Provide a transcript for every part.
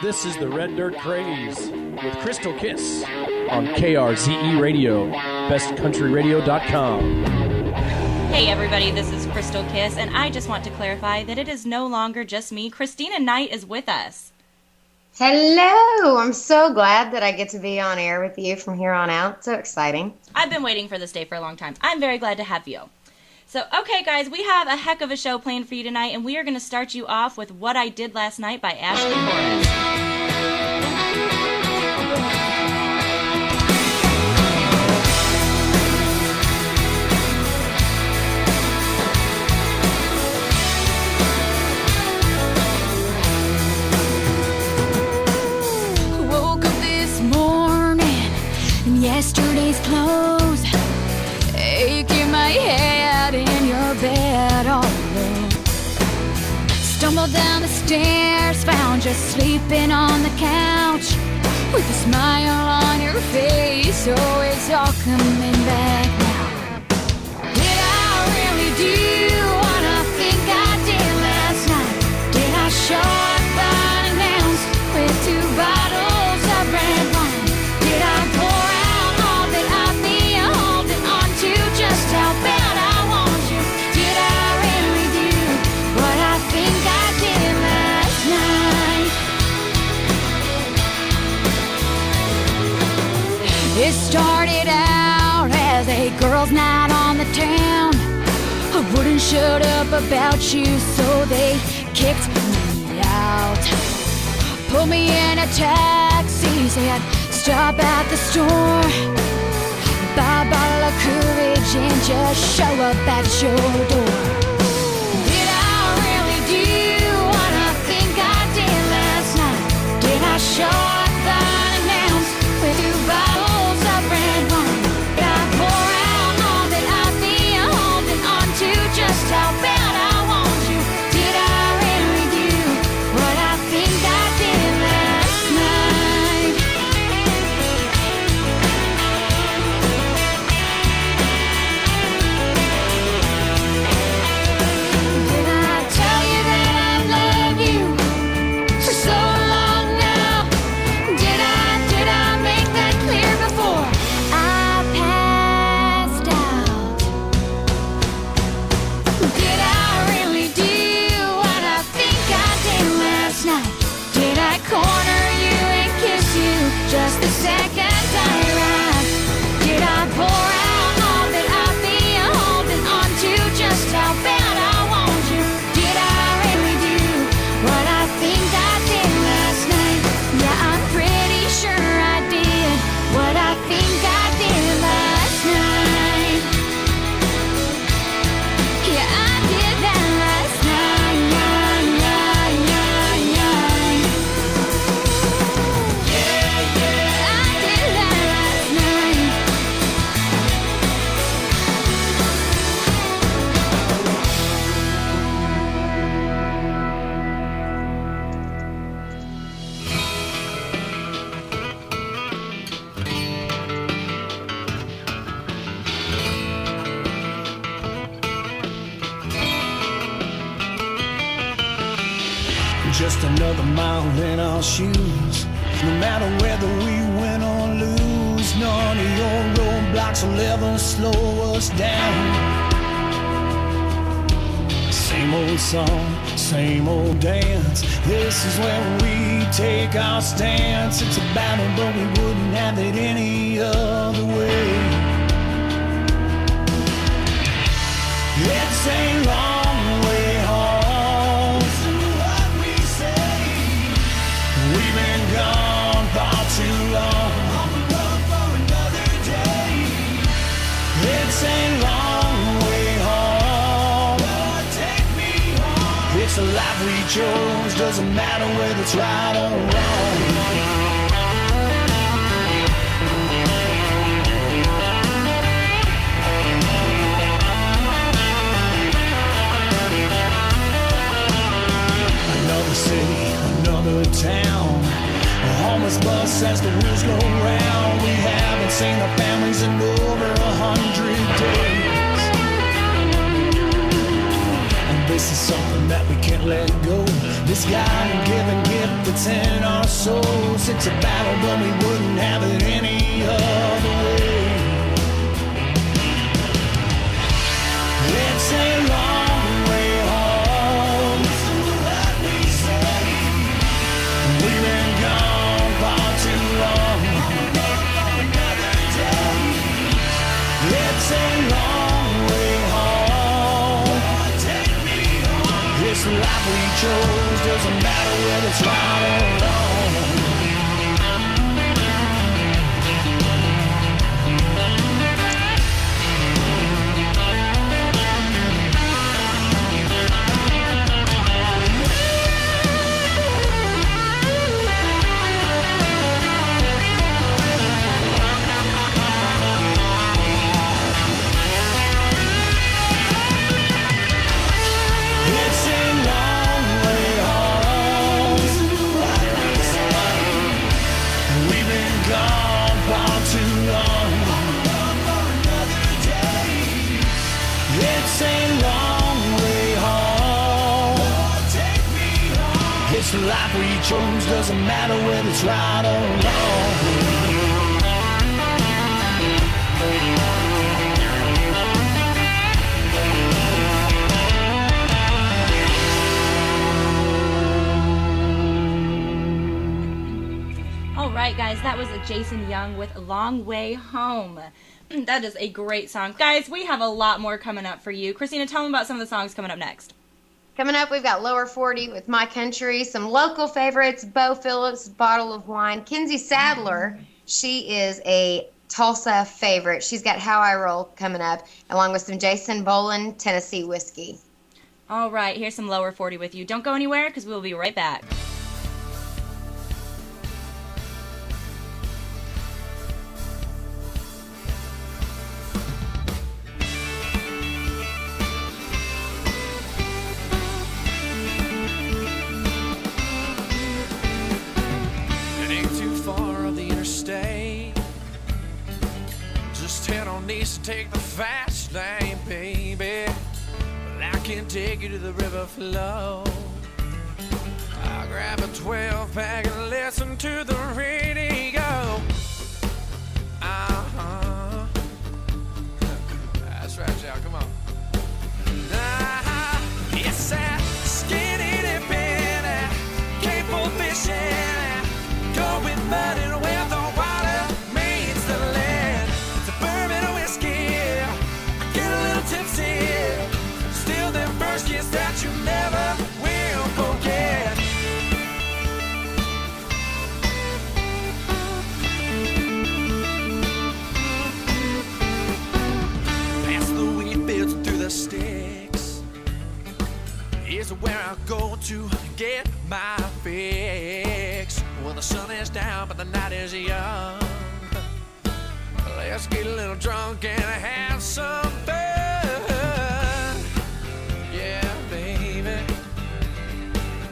This is the Red Dirt Craze with Krystal Kiss on KRZE Radio, bestcountryradio.com. Hey everybody, this is Krystal Kiss, and I just want to clarify that it is no longer just me. Krystina Nite is with us. Hello! I'm so glad that I get to be on air with you from here on out. So exciting. I've been waiting for this day for a long time. I'm very glad to have you. So, okay guys, we have a heck of a show planned for you tonight, and we are going to start you off with What I Did Last Night by Ashley Forrest. Yesterday's clothes, aching my head in your bed all alone. Stumbled down the stairs, found you sleeping on the couch with a smile on your face. Oh, it's all coming back now. Did I really do what I think I did last night? Did I show up unannounced with 2 bottles of red wine? Did I pour just how bad I want you? Did I really do what I think I did last night? It started out as a girls' night on the town. I wouldn't shut up about you, so they kicked me out. Put me in a taxi, said stop at the store, buy a bottle of courage and just show up at your door. Did I really do what I think I did last night? Did I show up unannounced with 2 bottles of red wine? Did I pour out all that I've been holding on to? Just how bad I want you? Did I really do what I think I did last night? Just the second I arrived, did I pour out all that I've been holding on to? Just how bad I want you? Did I really do what I think I did last night? Yeah, I'm pretty sure I did what I think I did last night. Yeah, I did that last night. Just another mile in our shoes. No matter whether we win or lose, none of your roadblocks will ever slow us down. Same old song, same old dance. This is where we take our stance. It's a battle, but we wouldn't have it any other way. It's a long way home. We've been gone far too long. On the road for another day. It's a long way home. Lord, take me home. It's the life we chose. Doesn't matter whether it's right or wrong. Another city, another town. A homeless bus as the wheels go round. We haven't seen our families in over 100 days. And this is something that we can't let go. This God-given gift that's in our souls, it's a battle, but we wouldn't have it any other way. It's a long way home. Listen to what we say. We've been gone far too long. Another day. It's a long way home. Take me home. This life we chose doesn't matter whether it's right or wrong. It's a long way home. We've been gone far too long. It's a long way home. It's the life we chose, doesn't matter whether it's right or wrong. All right, guys, that was Jason Young with Long Way Home. That is a great song. Guys, we have a lot more coming up for you. Krystina, tell them about some of the songs coming up next. Coming up, we've got Lower 40 with My Country, some local favorites, Bo Phillips, Bottle of Wine. Kinsey Sadler, she is a Tulsa favorite. She's got How I Roll coming up, along with some Jason Boland, Tennessee Whiskey. All right, here's some Lower 40 with you. Don't go anywhere, because we'll be right back. It ain't too far up the interstate. Just head on east and take the fast lane, baby. Well, I can take you to the river flow. I'll grab a 12-pack and listen to the radio. Uh-huh. That's right, y'all. Come on. It's that skinny dipping, cable fishing, going muddy where the water meets the land. It's a bourbon and whiskey, I get a little tipsy, still them first kiss that you never will forget. Past the wheat fields and through the sticks is where I go to get my fix. Well, the sun is down, but the night is young. Let's get a little drunk and have some fun. Yeah, baby.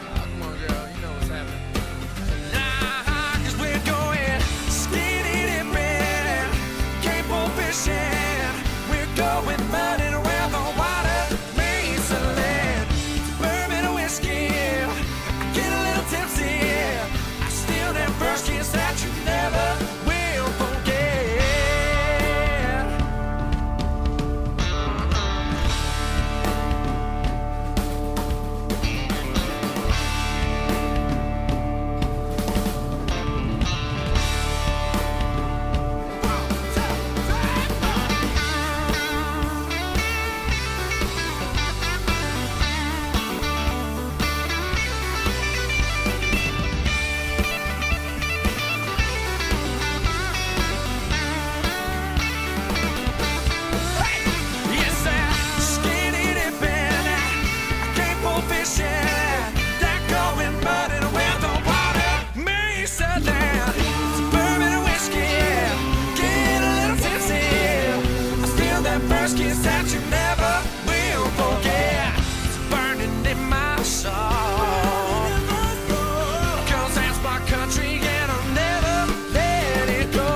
Oh, come on, girl, you know what's happening. Nah, 'cause we're going skinny dipping, cable fishing. We're going muddy where the water meets the land. Bourbon and whiskey, I get a little tipsy. I steal that first kiss that you never will forget. Yes, that skinny dipping, cable fishing, that going muddy where the water meets the land. Bourbon and whiskey, get a little tipsy. I steal that first kiss that you never will forget. It's burning in my soul, 'cause that's my country and I'll never let it go.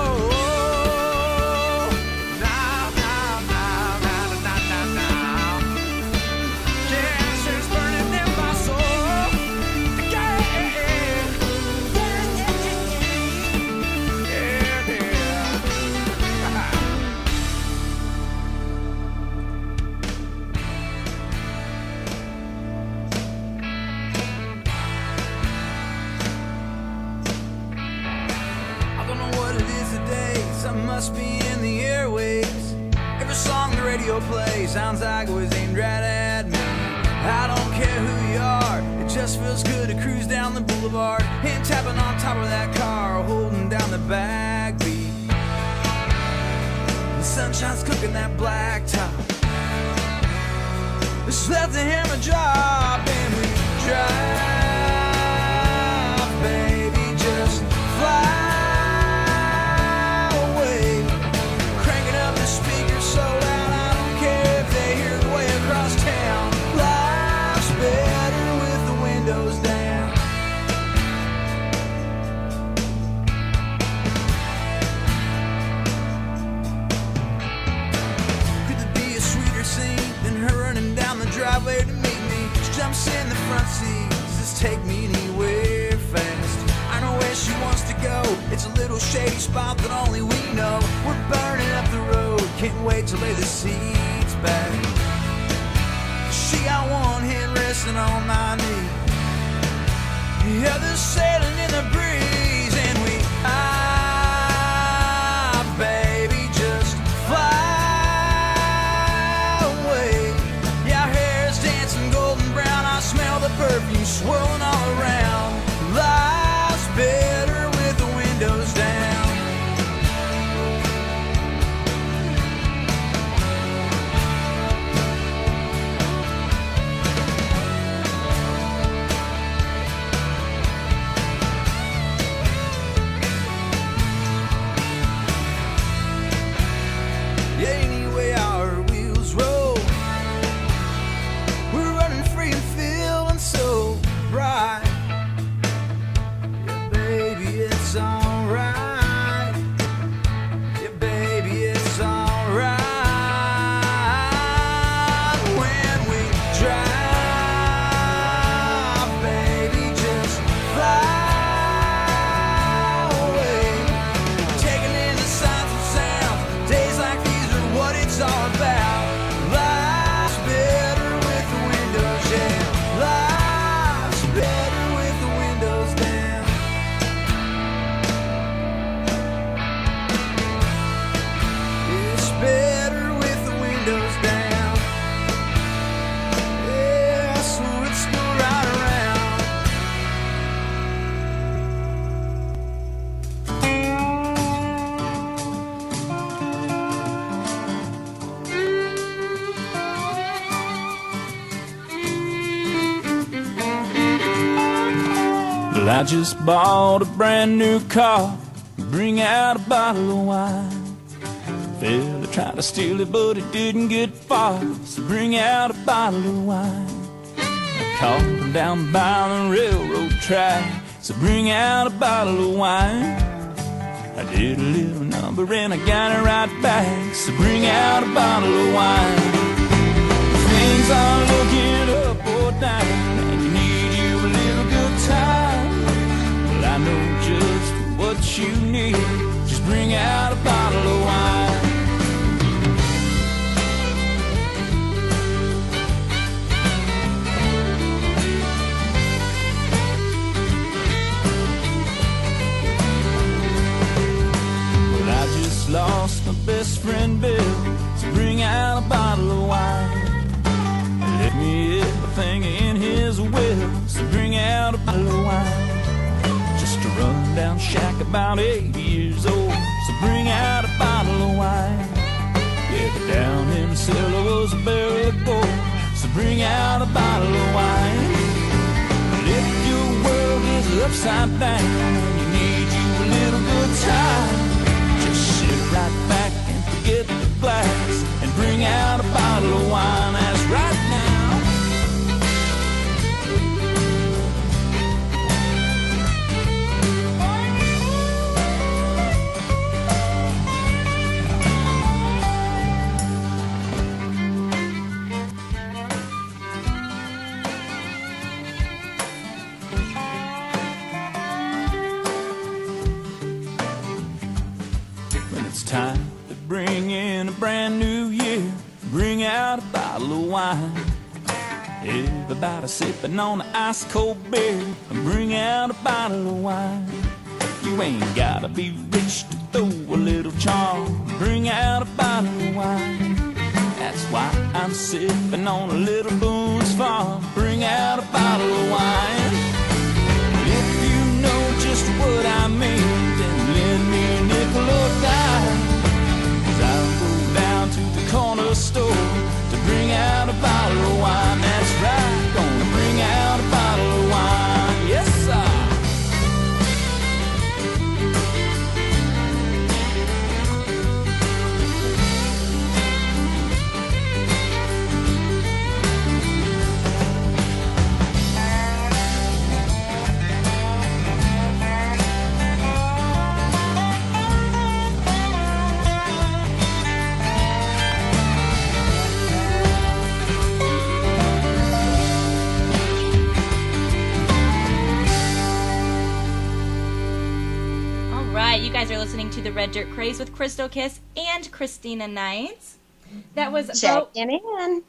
Now, now, now, now, now, now, now. Yes, it's burning in my soul. your place sounds like it was aimed right at me. I don't care who you are, it just feels good to cruise down the boulevard, hand tapping on top of that car, holding down the backbeat. The sunshine's cooking that black top. Just let the hammer drop and we drive, baby, just fly away. Cranking up the speakers so loud I don't care if they hear the way across town. Life's better with the windows down. Could there be a sweeter scene than her running down the driveway to meet me? She jumps in the front seat, does this take me anywhere fast? I know where she wants to go, it's a little shady spot that only we know. We're burning up the road, can't wait to lay the seats back. She got one hand resting on my knee, the other sailing in the breeze, and we baby, just fly away. Yeah, our hair's dancing golden brown, I smell the perfume swirling all around. Life's better with the windows down. Anyway our wheels roll, we're running free and feeling so bright. Yeah, baby, it's alright. Yeah, baby, it's alright. When we drive, baby, just fly away. Taking in the sights and sounds, days like these are what it's all about. Life's better with the windows down. Life's better with the windows down. It's better with the windows down. Yeah, so let's go right around. Well, I just bought a brand new car, bring out a bottle of wine. Fella tried to steal it, but it didn't get far, so bring out a bottle of wine. I caught him down by the railroad track, so bring out a bottle of wine. I did a little number and I got it right back, so bring out a bottle of wine. Things are looking up or down, and you need you a little good time. Well, I know just what you need, just bring out a bottle of wine. Well, I just lost my best friend Bill, so bring out a bottle of wine. Let me everything in his will, so bring out a bottle of wine. Just a run-down shack about 80 years old, so bring out a bottle of wine. Yeah, but down in the cellar was a barrel of gold, so bring out a bottle of wine. But if your world is upside down and you need you a little good time, just sit right back and forget the glass and bring out a bottle of wine. That's right now. When it's time to bring in a brand new year, bring out a bottle of wine. Everybody sipping on an ice cold beer, and bring out a bottle of wine. You ain't gotta be rich to throw a little charm, bring out a bottle of wine. That's why sipping on a little booze farm. Bring out a bottle of wine. If you know just what I mean, then lend me a nickel or dime. 'Cause I'll go down to the corner store to bring out a bottle of wine. That's right, gonna bring out a bottle of wine. Yes, sir. You guys are listening to the Red Dirt Craze with Krystal Kiss and Krystina Nite. That was Checking in.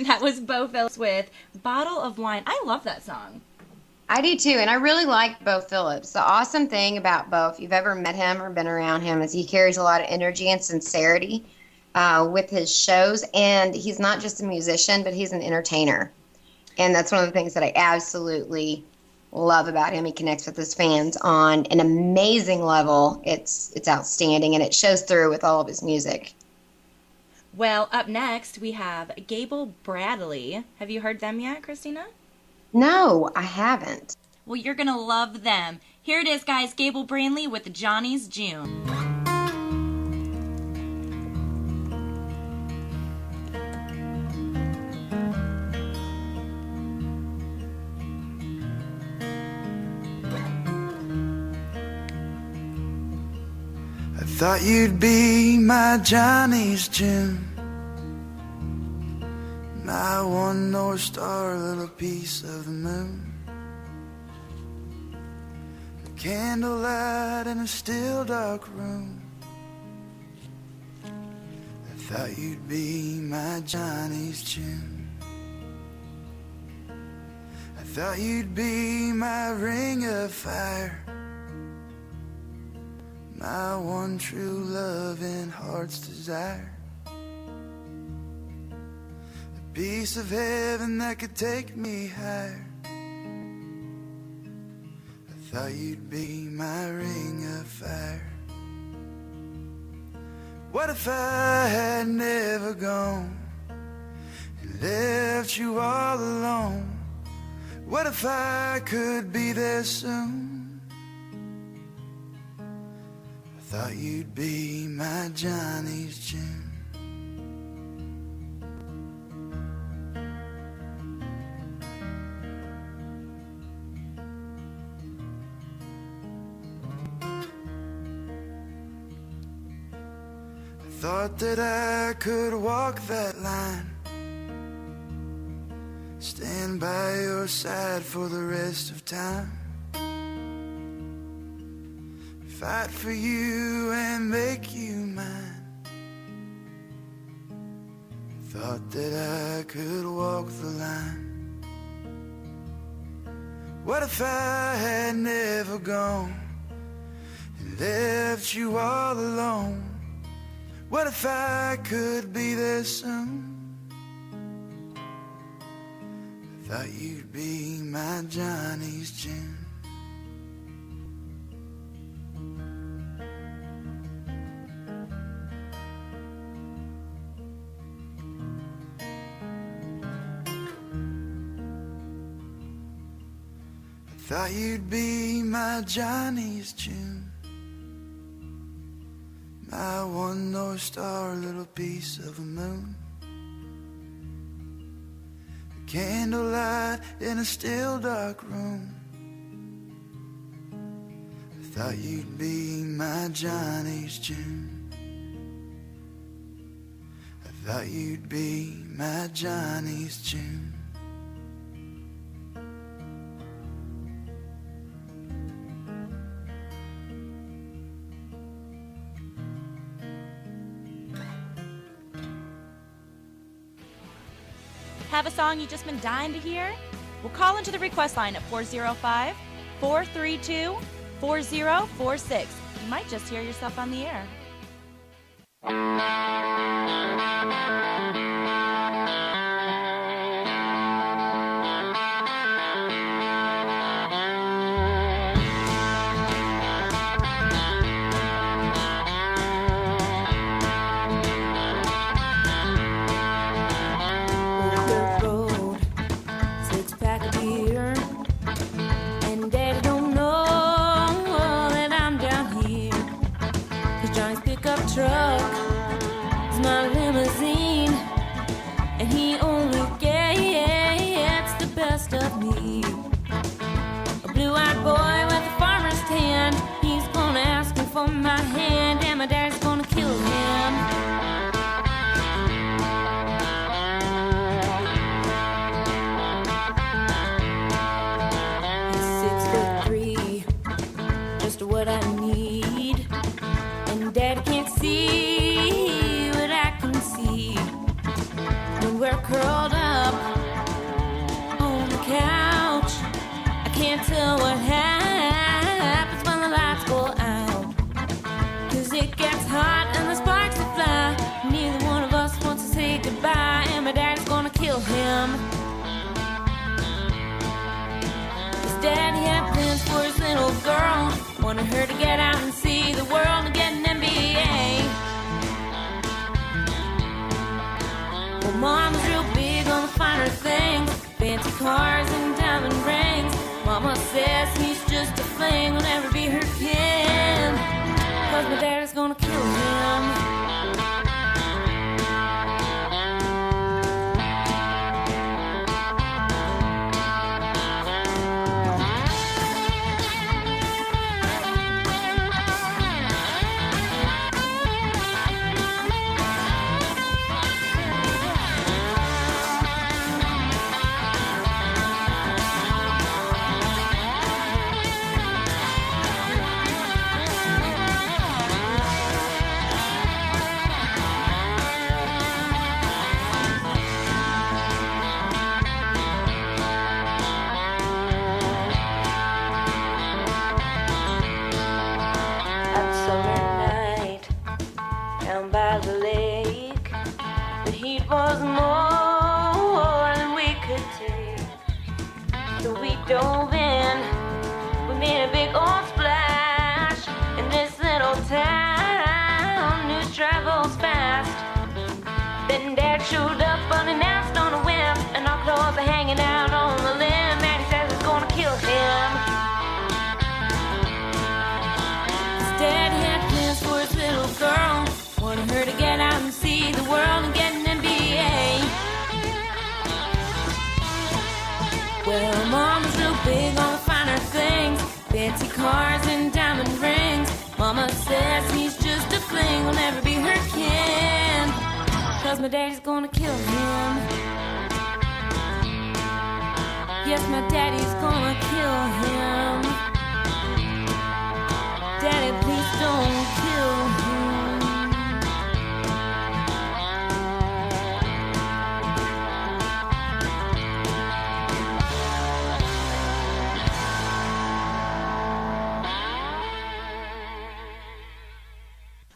That was Bo Phillips with Bottle of Wine. I love that song. I do too, and I really like Bo Phillips. The awesome thing about Bo, if you've ever met him or been around him, is he carries a lot of energy and sincerity with his shows, and he's not just a musician, but he's an entertainer. And that's one of the things that I absolutely love about him. He connects with his fans on an amazing level. It's outstanding, and it shows through with all of his music. Well, up next we have Gable Bradley. Have you heard them yet, Krystina? No, I haven't. Well, you're gonna love them. Here it is, guys. Gable Bradley with Johnny's June. Thought you'd be my Johnny's June, my one North Star, little piece of the moon. Candlelight in a still dark room. I thought you'd be my Johnny's June. I thought you'd be my ring of fire, my one true love and heart's desire. A piece of heaven that could take me higher. I thought you'd be my ring of fire. What if I had never gone and left you all alone? What if I could be there soon? Thought you'd be my Johnny's June. I thought that I could walk that line, stand by your side for the rest of time, fight for you and make you mine. Thought that I could walk the line. What if I had never gone and left you all alone? What if I could be there soon? I thought you'd be my Johnny's June. Thought you'd be my Johnny's June, my one North Star, little piece of a moon. A candlelight in a still dark room. I thought you'd be my Johnny's June. I thought you'd be my Johnny's June. Have a song you've just been dying to hear? Well, call into the request line at 405-432-4046. You might just hear yourself on the air. magazine, and he only gets the best of me. A blue-eyed boy with a farmer's tan, he's gonna ask me for my hand, and my dad's gonna kill him. He's 6'3", just what I need, and Daddy can't see what I can see. When we're curled up on the couch, I can't tell what happens when the lights go out. 'Cause it gets hot and the sparks will fly. Neither one of us wants to say goodbye, and my dad's gonna kill him. His daddy had plans for his little girl, wanted her to get out and see the world and get an MBA. Well, Mama's real big on the finer things, fancy cars and diamond rings. Mama says he's just a fling, will never be her kin, 'cause my daddy's gonna kill him. Was more than we could take, so we dove in. We made a big old splash in this little town. News travels fast. Then Dad showed up unannounced on a whim, and our clothes are hanging out on the limb, and he says he's gonna kill him. His daddy had plans for his little girl, wanted her to get out and see the world and get an MBA. Well, Mama's real big on the finer things, fancy cars and diamond rings. Mama says he's just a fling, will never be her kin, 'cause my daddy's gonna kill him. Yes, my daddy's gonna kill him. Daddy, please don't kill him.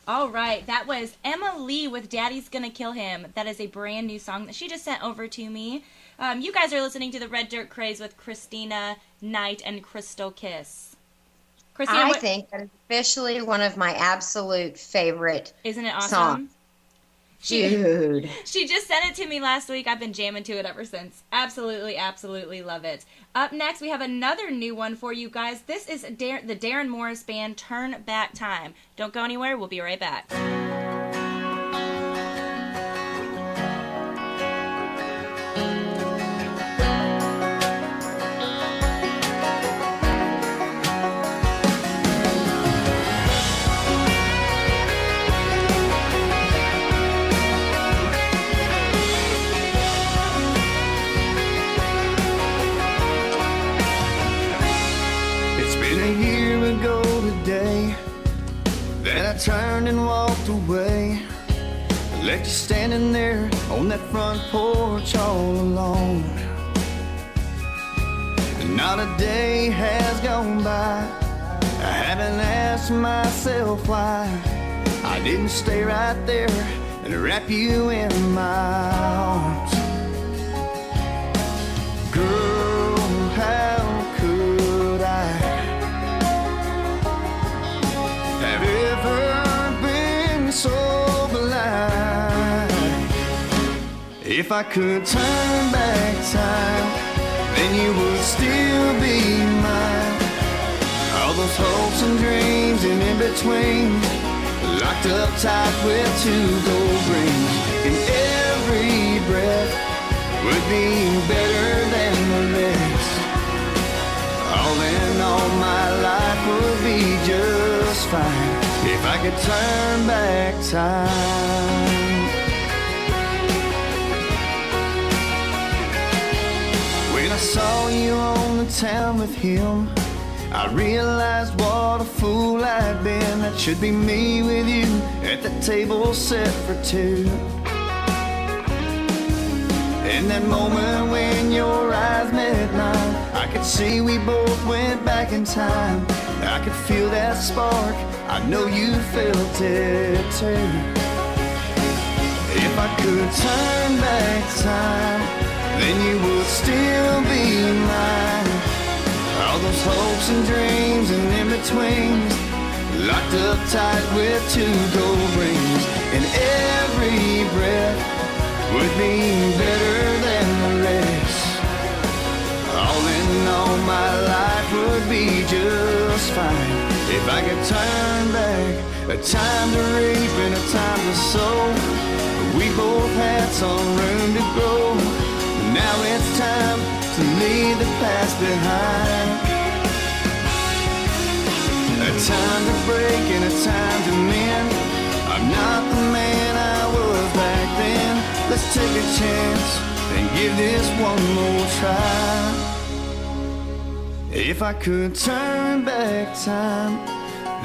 All right, that was Emma Lee with Daddy's Gonna Kill Him. That is a brand new song that she just sent over to me. You guys are listening to the Red Dirt Craze with Krystina, Nite, and Krystal Kiss. Krystina, I think that is officially one of my absolute favorite isn't it awesome? songs. Dude. She just sent it to me last week. I've been jamming to it ever since. Absolutely, absolutely love it. Up next, we have another new one for you guys. This is the Darren Morris Band, Turn Back Time. Don't go anywhere. We'll be right back. I turned and walked away, left you standing there on that front porch all alone. Not a day has gone by, I haven't asked myself why I didn't stay right there and wrap you in my arms. Girl, how could I have ever been so blind? If I could turn back time, then you would still be mine. All those hopes and dreams and in between, locked up tight with two gold rings. And would be better than the rest. All in all, my life would be just fine if I could turn back time. When I saw you on the town with him, I realized what a fool I'd been. That should be me with you at the table set for two. In that moment when your eyes met mine, I could see we both went back in time. I could feel that spark, I know you felt it too. If I could turn back time, then you would still be mine. All those hopes and dreams and in-betweens, locked up tight with 2 gold rings. And every breath would be better than the rest. All in all, my life would be just fine if I could turn back. A time to reap and a time to sow. We both had some room to grow. Now it's time to leave the past behind. A time to break and a time to mend. I'm not the man I was back then. Let's take a chance and give this one more try. If I could turn back time,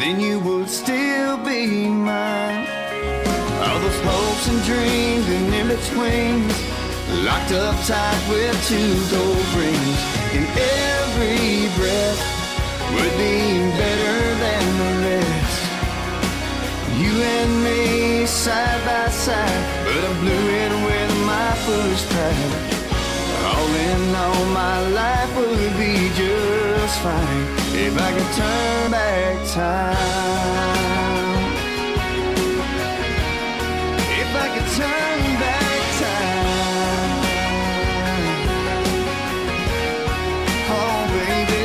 then you would still be mine. All those hopes and dreams and in-betweens, locked up tight with 2 gold rings. And every breath would be better than the rest. You and me side by side, but I blew it with my foolish pride. All in all, my life would be just fine if I could turn back time. If I could turn back time. Oh, baby.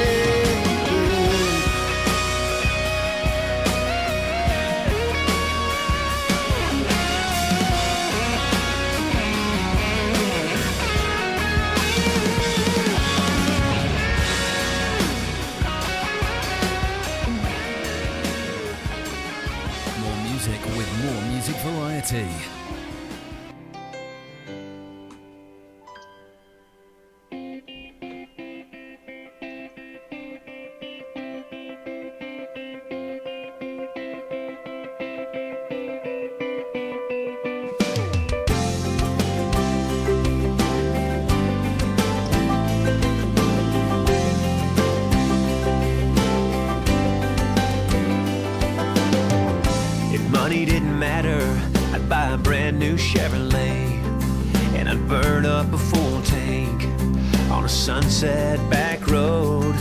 More music with more music variety. If money didn't matter, I'd buy a brand new Chevrolet, and I'd burn up a full tank on a sunset back road.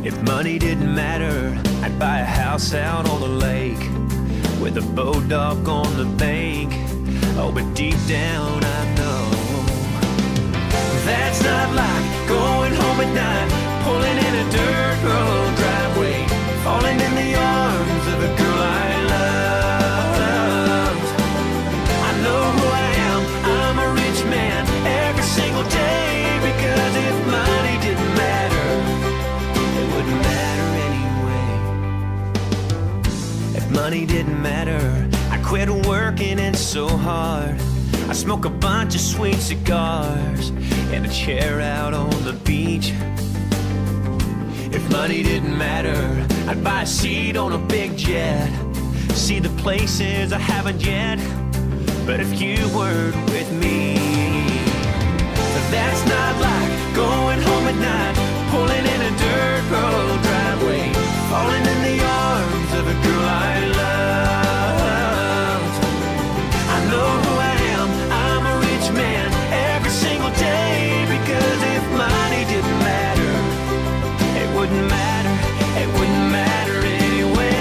If money didn't matter, I'd buy a house out on the lake with a boat dock on the bank. Oh, but deep down I know that's not like going home at night, pulling in a dirt road driveway, falling in the arms of a girl I love. I know who I am, I'm a rich man every single day, because if money didn't matter, it wouldn't matter anyway. If money didn't matter, I quit working and so hard. I smoke a bunch of sweet cigars and a chair out on the beach. If money didn't matter, I'd buy a seat on a big jet, see the places I haven't yet. But if you weren't with me, that's not like going home at night, pulling in a dirt road driveway, falling in the arms of a girl I love. I know who I am, I'm a rich man every single day, because if money didn't matter, it wouldn't matter, it wouldn't matter anyway.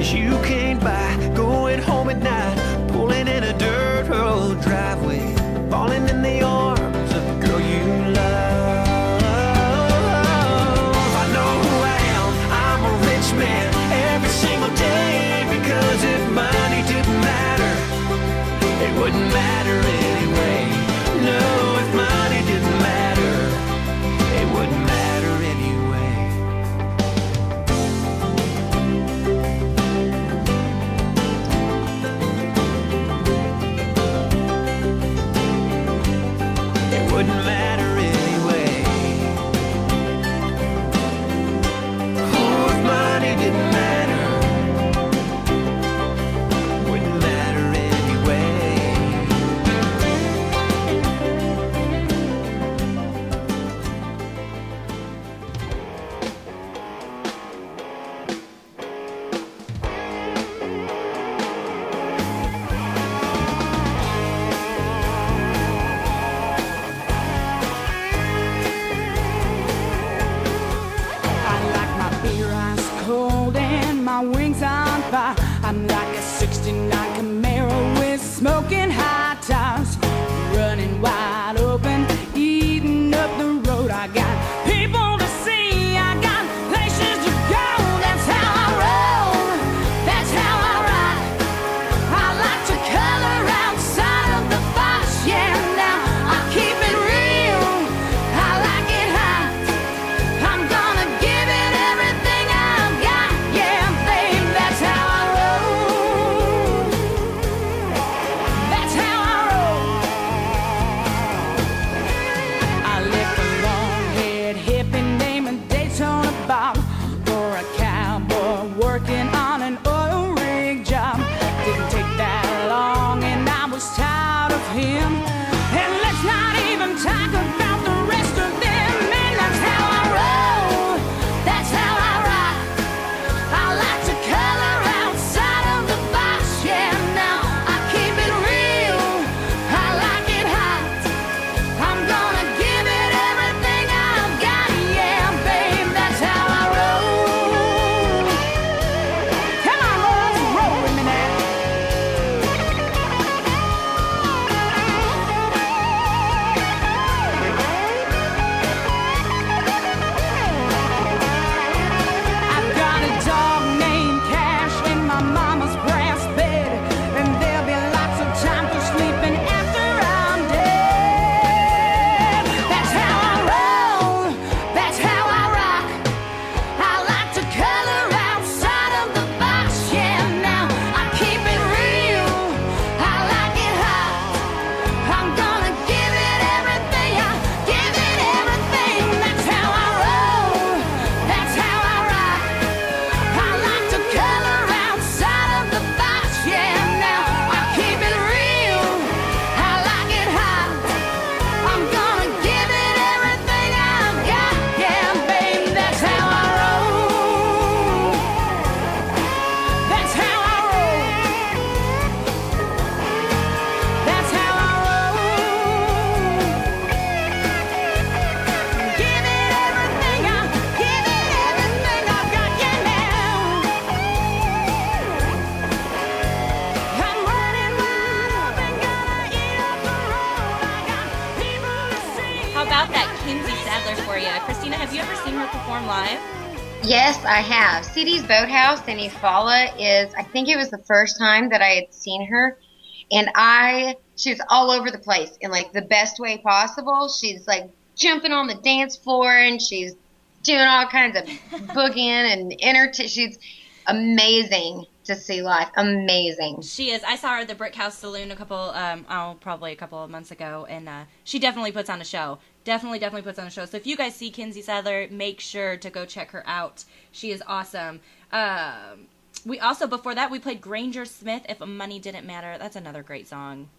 as you came by, going home at night, pulling in a dirt road driveway, falling in the arms of the girl you love. I know who I am, I'm a rich man every single day, because if money didn't matter, it wouldn't matter anyway. No, if money didn't matter, it wouldn't matter anyway. It wouldn't matter anyway. Oh, if money didn't matter, wouldn't matter anyway. I like my beer ice cold and my wings on fire. I'm like a 69 Camaro with smoking high tires, running wide open, eating up the road. I got people to see, I got places to go. That's how I roll, that's how I ride. I like to color outside of the box, yeah. Now I keep it real, I like it hot. I'm gonna give it everything I've got, yeah, babe, that's how I roll. That's how I roll. I left a long-haired hippie named Daytona Bob for a cowboy working on an oil rig job. Didn't take that long and I was tired of him. And let's not even talk about the rest of them. Man, that's how I roll, that's how I rock. I like to color outside of the box, yeah. Now I keep it real, I like it hot. I'm gonna give it everything I've got, yeah, babe, that's how I roll. Come on, boys, roll with me now. I've got a dog named Cash in my mama's brass bed, and there'll be lots of time for sleeping after I'm dead. That's how I roll, that's how I rock. I like to color outside of the box, yeah. Now I keep it real, I like it hot. I'm gonna give it everything, I give it everything. That's how I roll, that's how I rock. I like to color outside of the box, yeah. Now I keep it real, I like it hot. I'm gonna give it everything I've got, yeah, babe, that's how I roll. That's how I roll. That's how I roll. Give it everything, I give it everything I've got, yeah, now. I'm running wide open, gonna eat up the road. I got people to see. How about that Kinsey Sadler for you? Christina, have you ever seen her perform live? Yes, I have. CD's Boathouse in Eufaula is, I think it was the first time that I had seen her. And she was all over the place in like the best way possible. She's like jumping on the dance floor and she's doing all kinds of boogieing and she's amazing to see live. Amazing. She is. I saw her at the Brick House Saloon probably a couple of months ago, and she definitely puts on a show. Definitely puts on a show. So if you guys see Kinsey Sadler, make sure to go check her out. She is awesome. We also, before that, we played Granger Smith, If Money Didn't Matter. That's another great song.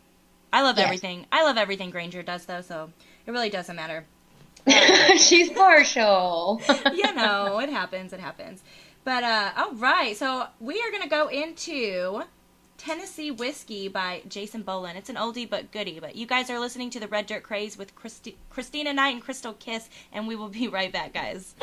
I love everything. I love everything Granger does, though, so it really doesn't matter. She's partial. You know, it happens. But, all right, so we are going to go into Tennessee Whiskey by Jason Boland. It's an oldie but goodie, but you guys are listening to the Red Dirt Craze with Krystina Nite and Krystal Kiss, and we will be right back, guys.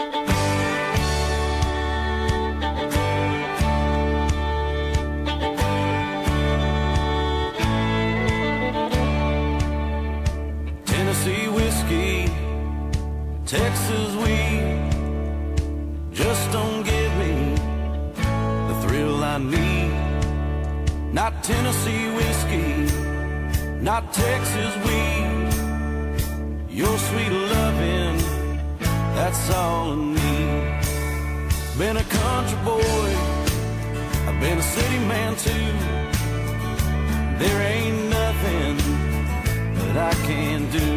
not Tennessee whiskey, not Texas weed. Your sweet loving, that's all I need. Been a country boy, I've been a city man too. There ain't nothing that I can't do.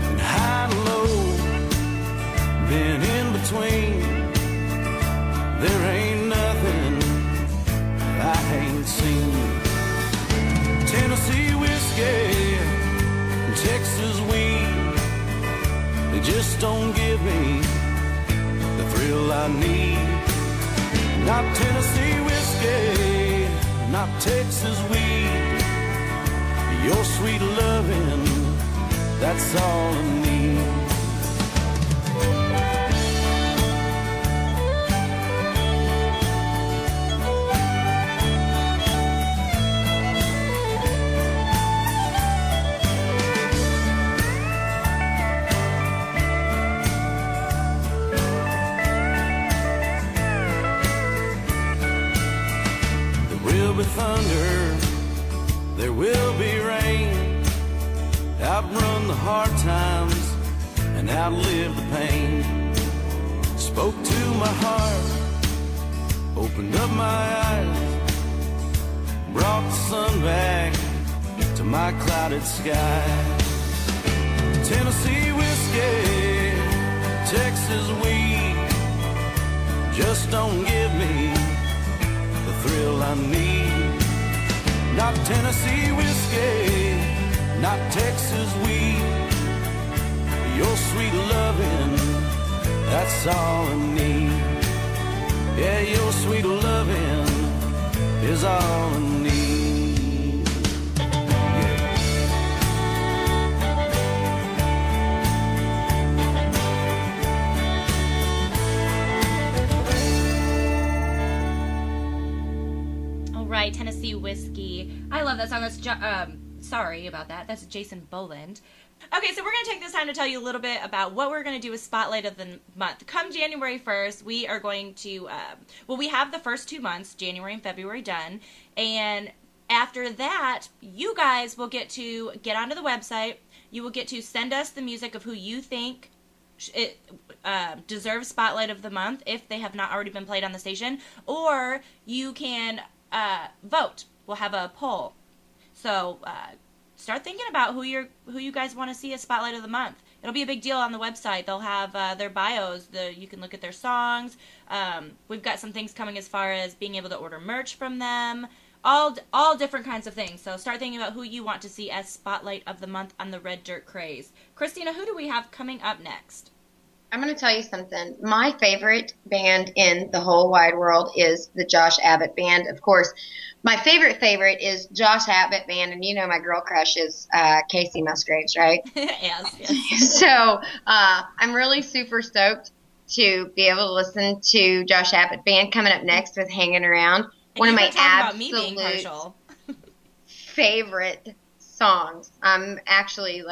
And high and low, been in between. There ain't nothing I ain't seen. Tennessee whiskey, Texas weed, they just don't give me the thrill I need. Not Tennessee whiskey, not Texas weed. Your sweet loving, that's all I need. Thunder, there will be rain. Outrun the hard times and outlive the pain. Spoke to my heart, opened up my eyes, brought the sun back to my clouded sky. Tennessee whiskey, Texas weed, just don't give me the thrill I need. Not Tennessee whiskey, not Texas weed. Your sweet loving, that's all I need. Yeah, your sweet loving is all I need. Yeah. All right, Tennessee whiskey. I love that song. That's sorry about that. That's Jason Boland. Okay, so we're going to take this time to tell you a little bit about what we're going to do with Spotlight of the Month. Come January 1st, we are going to, we have the first 2 months, January and February, done. And after that, you guys will get to get onto the website. You will get to send us the music of who you think it deserves Spotlight of the Month if they have not already been played on the station. Or you can vote. We'll have a poll. So start thinking about who you guys want to see as Spotlight of the Month. It'll be a big deal on the website. They'll have their bios. You can look at their songs. We've got some things coming as far as being able to order merch from them. All different kinds of things. So start thinking about who you want to see as Spotlight of the Month on the Red Dirt Craze. Krystina, who do we have coming up next? I'm going to tell you something. My favorite band in the whole wide world is the Josh Abbott Band. Of course, my favorite is Josh Abbott Band, and you know my girl crush is Casey Musgraves, right? Yes. So I'm really super stoked to be able to listen to Josh Abbott Band coming up next with Hanging Around. And one of my about me being partial. favorite songs. I'm actually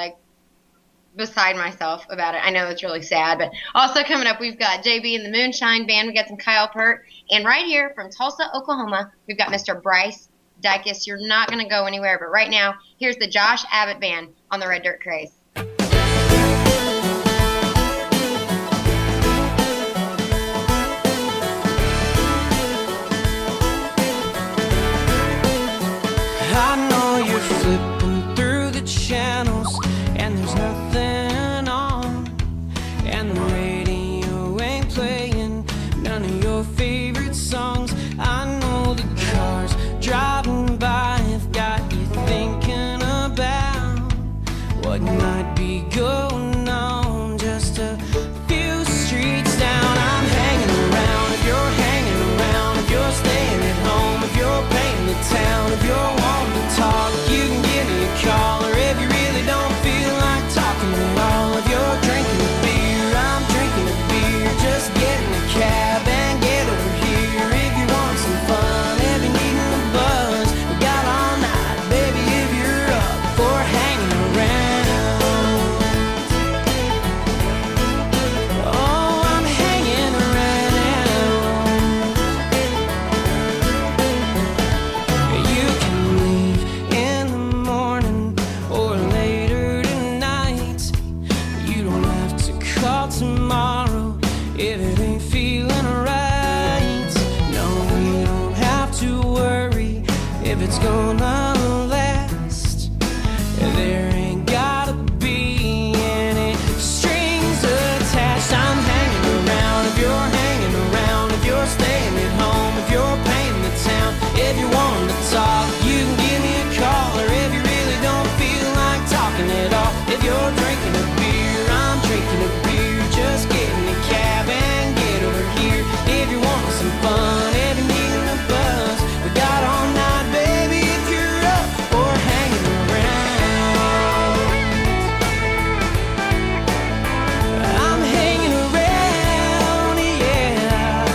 beside myself about it. I know it's really sad, but also coming up, we've got JB and the Moonshine Band. We got some Kyle Peart, and right here from Tulsa, Oklahoma, we've got Mr. Bryce Dykes. You're not going to go anywhere, but right now, here's the Josh Abbott Band on the Red Dirt Craze. I know you're flipping through the channels and there's nothing on, and the radio ain't playing none of your favorite songs. I know the cars driving by have got you thinking about what might be going on just a few streets down. I'm hanging around if you're hanging around, if you're staying at home, if you're painting the town, if you're wanting to talk, you can give me if it's gonna last. There ain't gotta be any strings attached. I'm hanging around if you're hanging around, if you're staying at home, if you're paying the town. If you want to talk, you can give me a call, or if you really don't feel like talking at all. If you're drinking a beer, I'm drinking a beer. Just get in the cab and get over here. If you want some fun, if you need a buzz, we got all night, baby, if you're up for hanging around. I'm hanging around, yeah.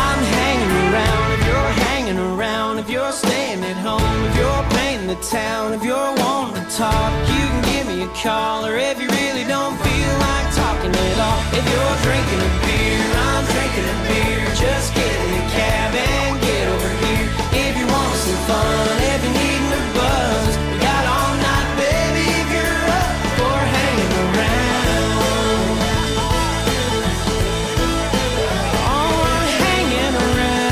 I'm hanging around if you're hanging around, if you're staying at home, if you're playing the town, if you're wanting to talk, you can give me a call, or if you really don't feel like talking at all. If you're drinking a beer, I'm drinking a beer. Just get in the cab and get over here. If you want some fun, if you need a buzz, we got all night, baby, if you're up for hanging around. Oh, I'm hanging around.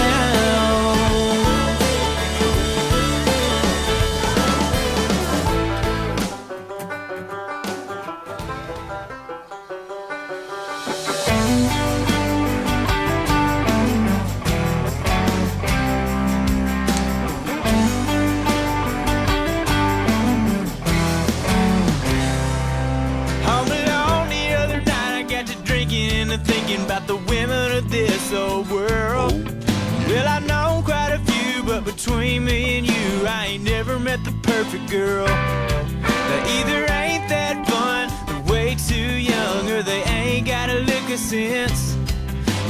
Home alone the other night, I got to drinking and thinking about the women of this old world. Well, I've known quite a few, but between me and you, I ain't never met the perfect girl. They either ain't that fun, they're way too young, or they ain't got a lick of sense.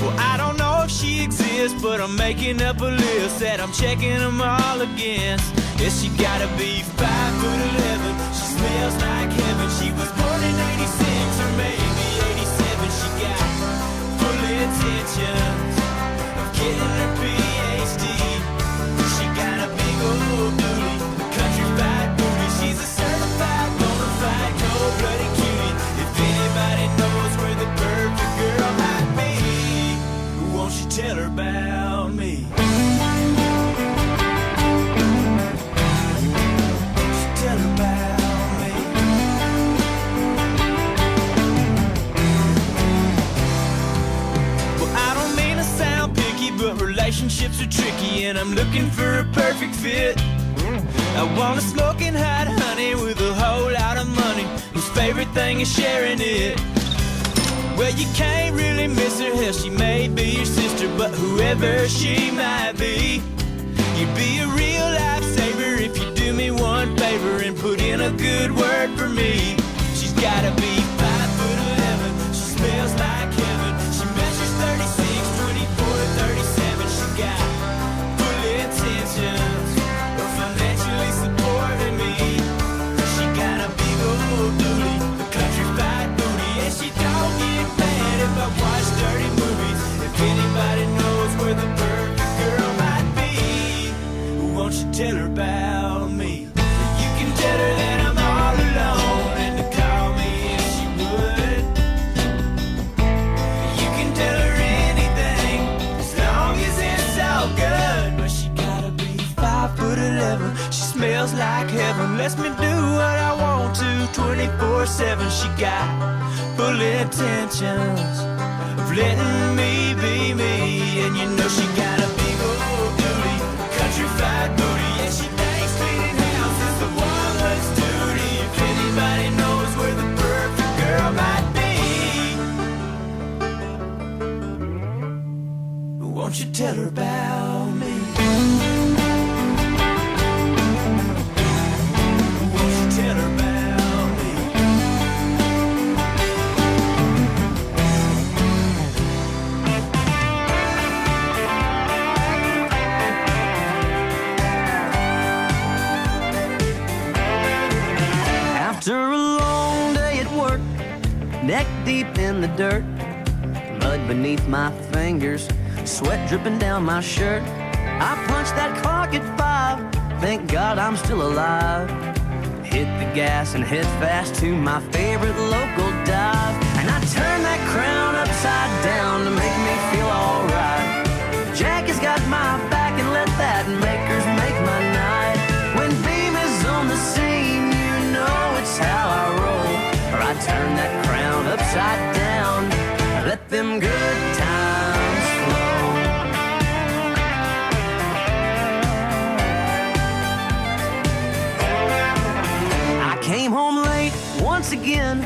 Well, I don't know if she exists, but I'm making up a list that I'm checking them all against. Yeah, she gotta be 5'11", she smells like heaven. She was born in 86 or maybe 87. She got full intentions of getting her PhD. She got a big old booty, country fat booty. She's a certified, bona fide, cold-blooded cutie. If anybody knows where the perfect girl might be, won't you tell her about me? Tell her about me. Well, I don't mean to sound picky, but relationships are tricky, and I'm looking for a perfect fit. I want a smoking hot honey with a whole lot of money, whose favorite thing is sharing it. Well, you can't really miss her, hell, she may be your sister, but whoever she might be, you'd be a real lifesaver if you do me one favor and put in a good word for me. She's gotta be 5'11", she smells like heaven. She measures 36, 24 to 37. She got full intentions of financially supporting me. She got a big old booty, a country fat booty, and she don't get mad if I watch dirty movies. If anybody knows where the perfect girl might be, won't you tell her about me? You can tell her that I'm all alone and to call me if she would. You can tell her anything as long as it's all good. But she gotta be 5'11", she smells like heaven, lets me do what I want to 24/7. She got full intentions of letting me be me, and you know she got a big old booty, country fat booty, and she thinks cleaning house is the woman's duty. If anybody knows where the perfect girl might be, won't you tell her about me? Won't you tell her about me? After a long day at work, neck deep in the dirt, mud beneath my fingers, sweat dripping down my shirt, I punched that clock at 5, thank God I'm still alive. Hit the gas and head fast to my favorite local dive, and I turn that crown upside down to make me feel alright. Jack has got my back and let that once again,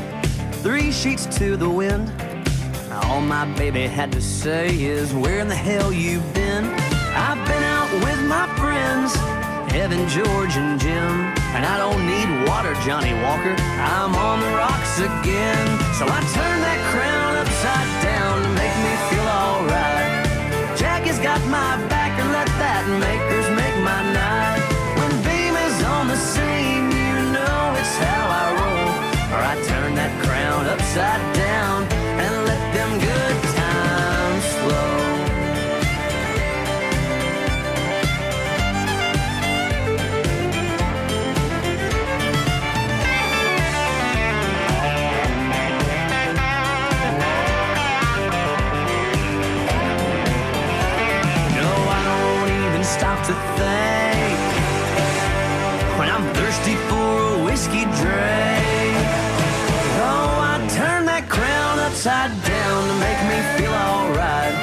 3 sheets to the wind. All my baby had to say is, where in the hell you been? I've been out with my friends, Evan, George, and Jim, and I don't need water, Johnny Walker, I'm on the rocks again. So I turn that crown upside down to make me feel alright. Jackie's got my back, and let that makers make my night. When beam is on the scene, you know it's how I roll. Or I turn that crown upside down and let them good times flow. Stop to think when I'm thirsty for a whiskey drink. Oh, I turn that crown upside down to make me feel alright.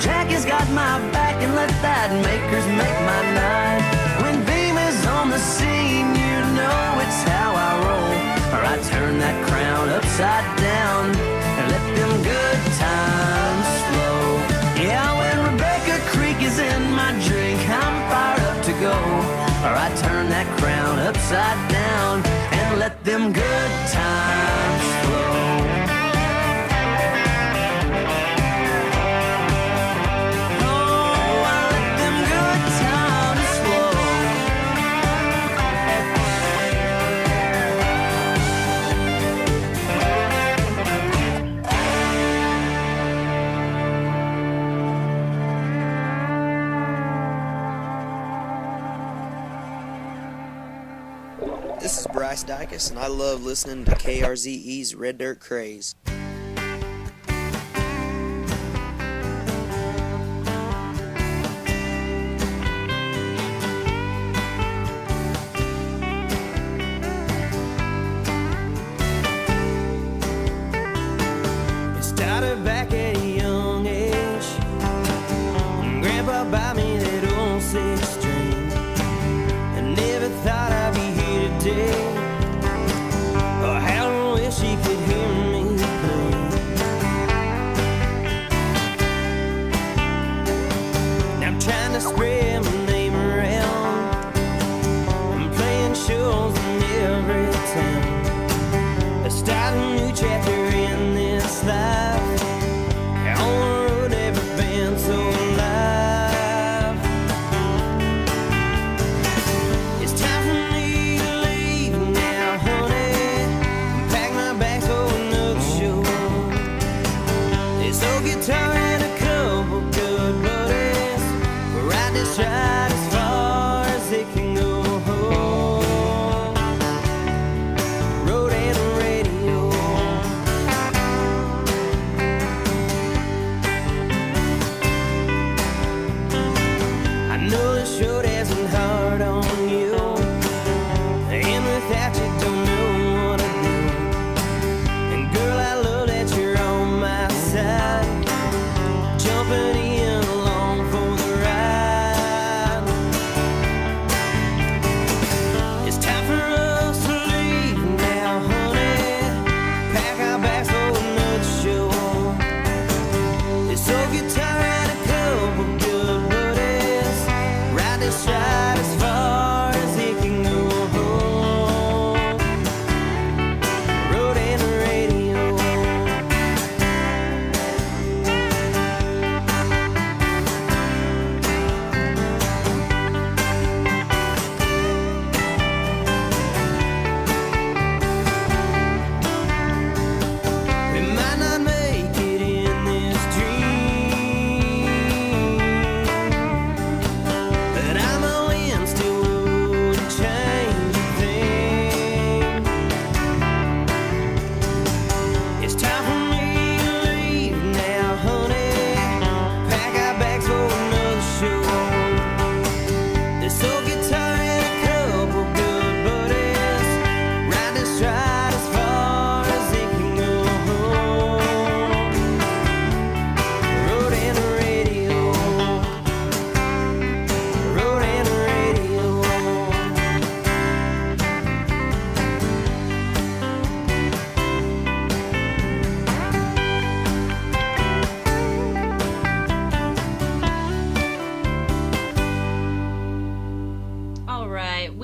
Jackie's got my back, and let that makers make my night. When beam is on the scene, you know it's how I roll. Or I turn that crown upside down and let them good times flow. Yeah, when Rebecca Creek is in my drink, I'm fired up to go. Or I turn that crown upside down and let them good times flow. Oh, I let them good times flow. This is Bryce Dykes, and I love listening to KRZE's Red Dirt Craze. It started back at a young age. Grandpa bought me that old 6-string. I never thought I'd be here today. Oh, how I wish he could hear me play. Now I'm trying to spread my name around. I'm playing shows in every town. I start a new chapter in this life. On the road, never been so alive.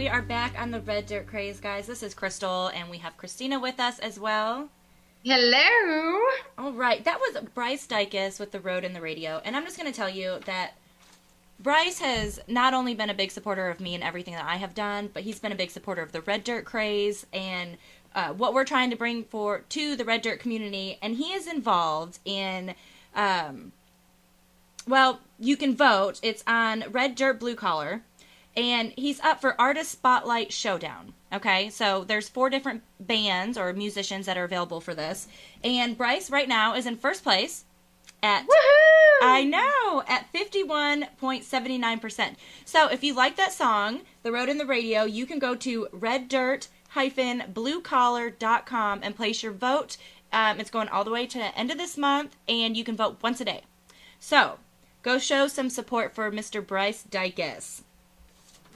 we are back on the Red Dirt Craze, guys. This is Krystal, and we have Krystina with us as well. Hello. All right, that was Bryce Dykes with The Road and the Radio, and I'm just going to tell you that Bryce has not only been a big supporter of me and everything that I have done, but he's been a big supporter of the Red Dirt Craze and what we're trying to bring to the Red Dirt community, and he is involved in... well, you can vote. It's on Red Dirt Blue Collar. And he's up for Artist Spotlight Showdown. Okay, so there's 4 different bands or musicians that are available for this. And Bryce right now is in first place at... Woohoo! I know! At 51.79%. So if you like that song, The Road and the Radio, you can go to reddirt-bluecollar.com and place your vote. It's going all the way to the end of this month, and you can vote once a day. So, go show some support for Mr. Bryce Dykes.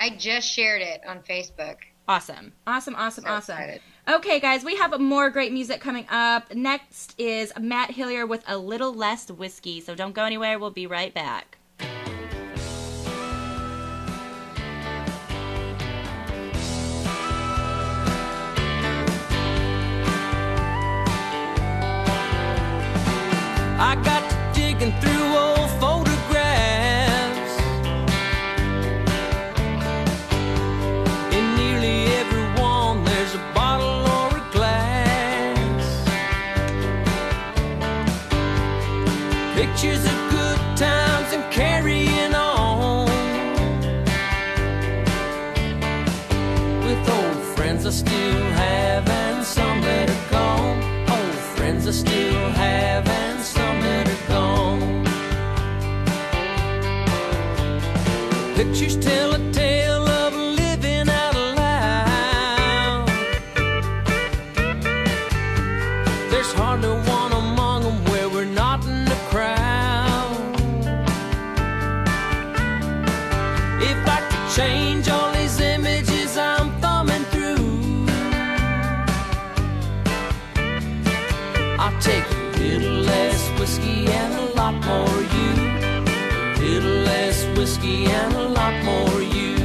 I just shared it on Facebook. Awesome. Awesome. Excited. Okay, guys, we have more great music coming up. Next is Matt Hillier with A Little Less Whiskey. So don't go anywhere. We'll be right back. I got to digging through old photographs. In nearly every one, there's a bottle or a glass. Pictures of good times and carrying on. With old friends I still have and some that are gone. Old friends I still have and some that are gone. Pictures tell a tale of living out loud. There's hardly one among them where we're not in the crowd. If I could change all these images I'm thumbing through, I'll take a little less whiskey and a lot more you. A little less whiskey and a lot more you.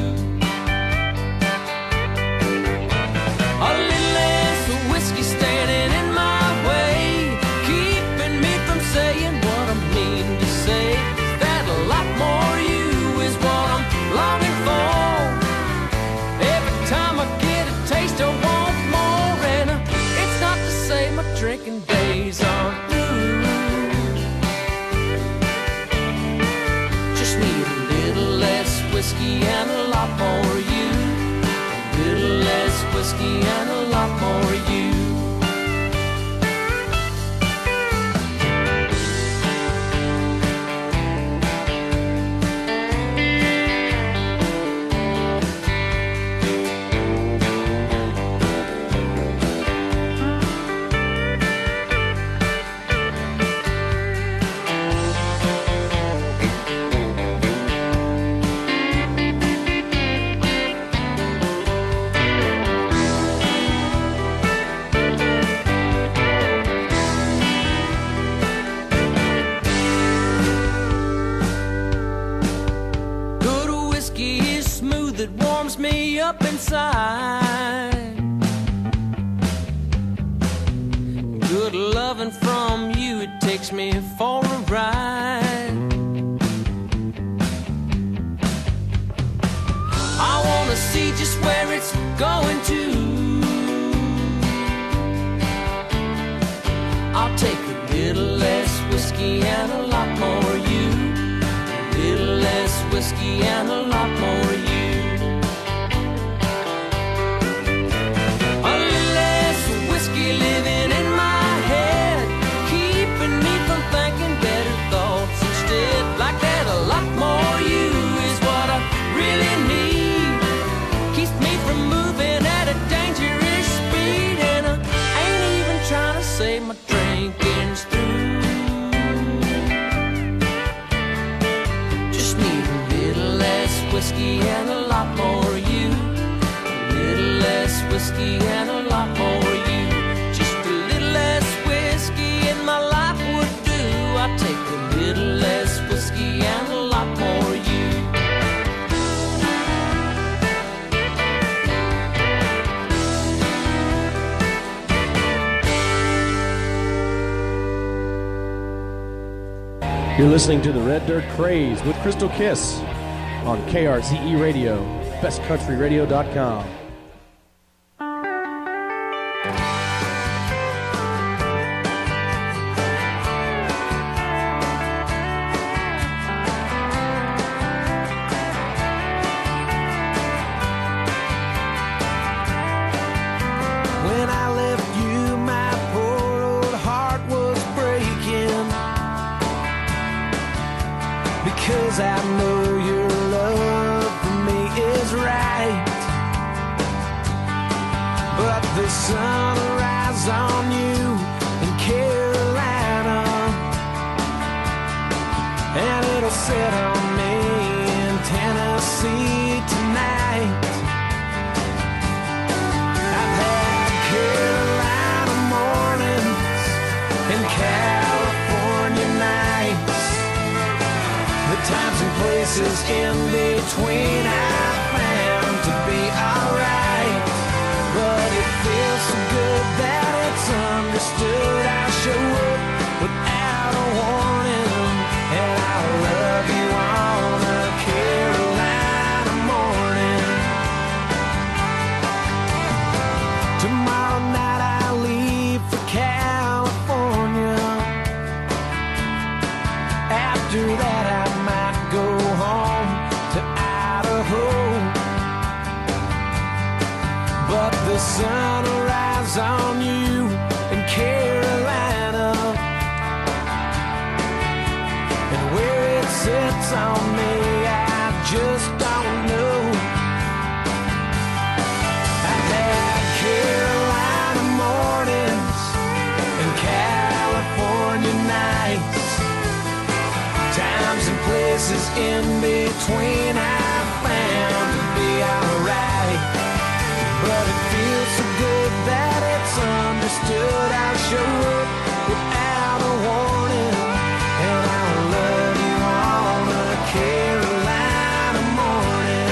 A little less whiskey standing in my way, keeping me from saying what I mean to say. That a lot more you is what I'm longing for. Every time I get a taste I want more, and it's not to say my drinking days are through. Just need a little less whiskey and a lot more you. A little less whiskey and a lot more you. Good whiskey is smooth, it warms me up inside. Good loving from you, it takes me for a ride. I wanna see just where it's going to. I'll take a little less whiskey and a lot more you. A little less whiskey and a lot more you. A little less whiskey living in my head, keeping me from thinking better thoughts instead. Like that, a lot more you is what I really need. Keeps me from moving at a dangerous speed, and I ain't even trying to say my drinking's through. Just need a little less whiskey and a lot more you. A little less whiskey and a lot more you. Just a little less whiskey and my life would do. I take a little less whiskey and a lot more you. You're listening to the Red Dirt Craze with Crystal Kiss on KRZE Radio, bestcountryradio.com. When I left you, my poor old heart was breaking, because I know your love for me is right. But the sun will rise on you in Carolina, and it'll set on me in Tennessee tonight. I've had Carolina mornings and California nights, the times and places in between I've found to be alright. But it feels so good that it's understood. I show up without a warning, and I'll love you on a Carolina morning. Tomorrow night I leave for California. After that I might go home to Idaho, but the sun will rise on you in Carolina, and where it sits on me I just don't know. I've had Carolina mornings and California nights, times and places in between I've found to be alright. But it feels so good that it's understood. I'll show up without a warning, and I'll love you on a Carolina morning.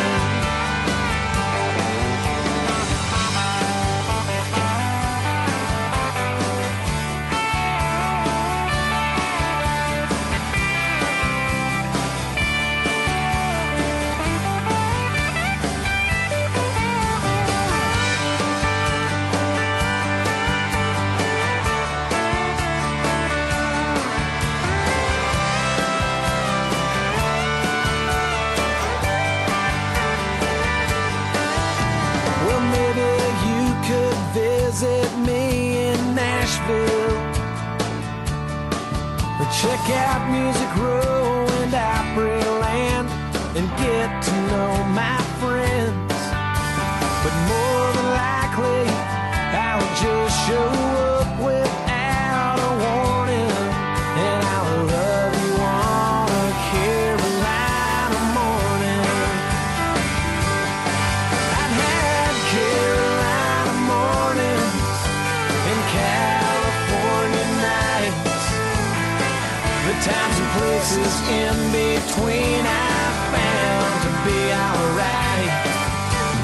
Well, maybe you could visit me in Nashville, or check out Music Row and Opryland and get to know my friends. But more than likely I'll just show up without a warning, and I'll love you on a Carolina morning. I've had Carolina mornings and California nights, the times and places in between I've found to be alright.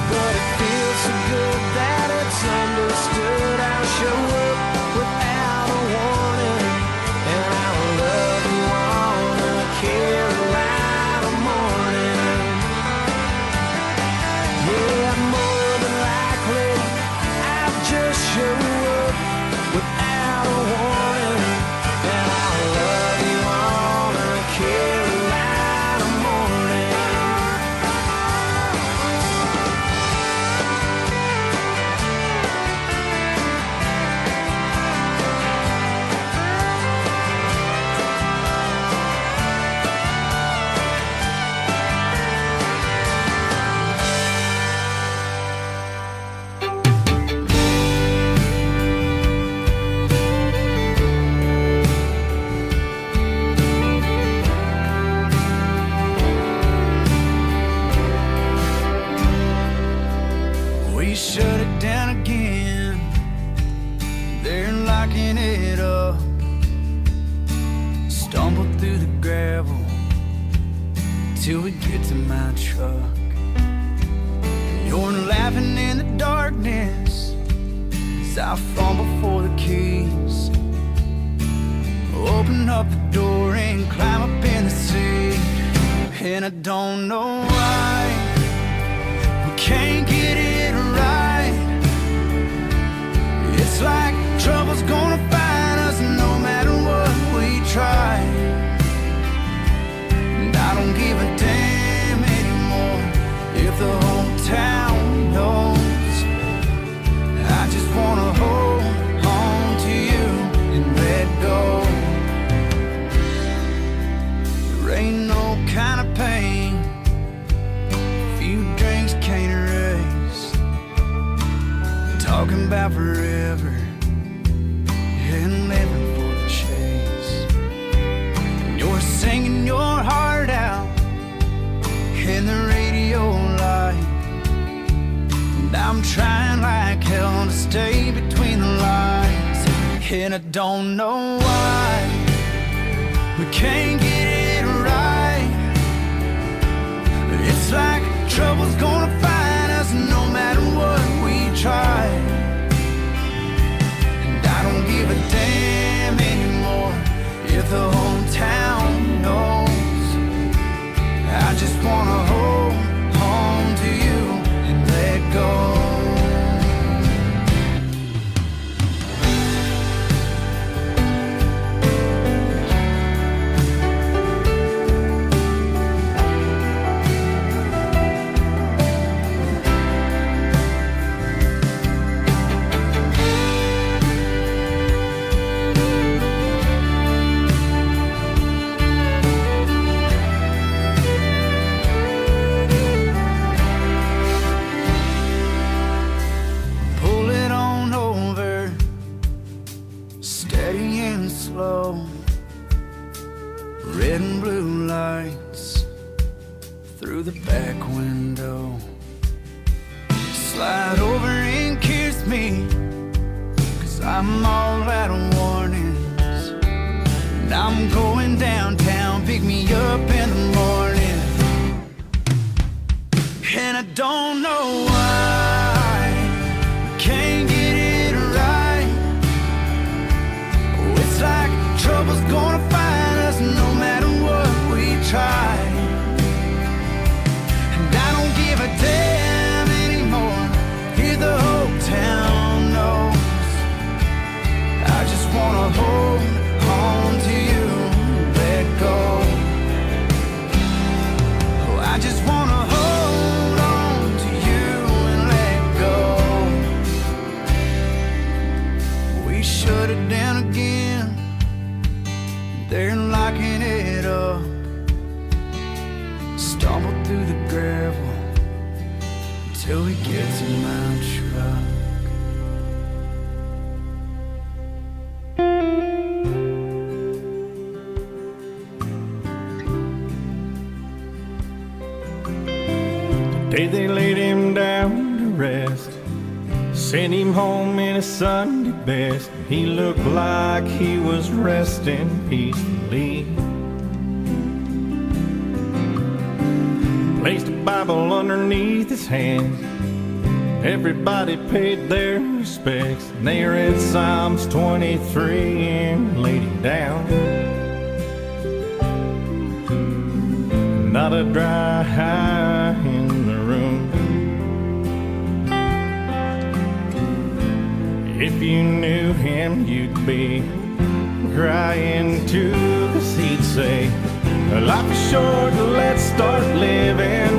But it feels so good that it's understood. I'll show up without a warning, and I'll love you on a Carolina morning. Yeah, more than likely I'll just show up without a warning, and I'll love you on a Carolina morning. We shut it down again, they're locking it up. Stumble through the gravel till we get to my truck. You're laughing in the darkness as I fumble for the keys. Open up the door and climb up in the seat. And I don't know why we can't get it right. It's like trouble's gonna find us no matter what we try. And I don't give a damn anymore if the whole town knows. I just wanna hold on to you and let go. There ain't no kind of pain few drinks can't erase. Talking about forever and living for the chase. And you're singing your heart out in the radio light. And I'm trying like hell to stay between the lines. And I don't know why we can't get it right. It's like trouble's gonna find us no matter what we try. And I don't give a damn anymore if the whole town knows. I just wanna hold on to you and let go. Pull it on over, steady and slow. Red and blue lights through the back window. Slide over and kiss me, 'cause I'm all out of warnings. And I'm going downtown, pick me up in the morning. And I don't know why can't get it right. Oh, it's like trouble's gonna find us no matter what we try. And I don't give a damn anymore if the whole town knows. I just wanna hold on to you, let go. Oh, I just wanna hold on to you and let go. We shut it down again, they're locking it up. Stumble through the gravel till we get to my truck. Day they laid him down to rest, sent him home in a Sunday best. He looked like he was resting peacefully. Placed a Bible underneath his hand. Everybody paid their respects. And they read Psalms 23 and laid him down. Not a dry eye in the room. If you knew him, you'd be crying too, 'cause he'd say, life is short, let's start living.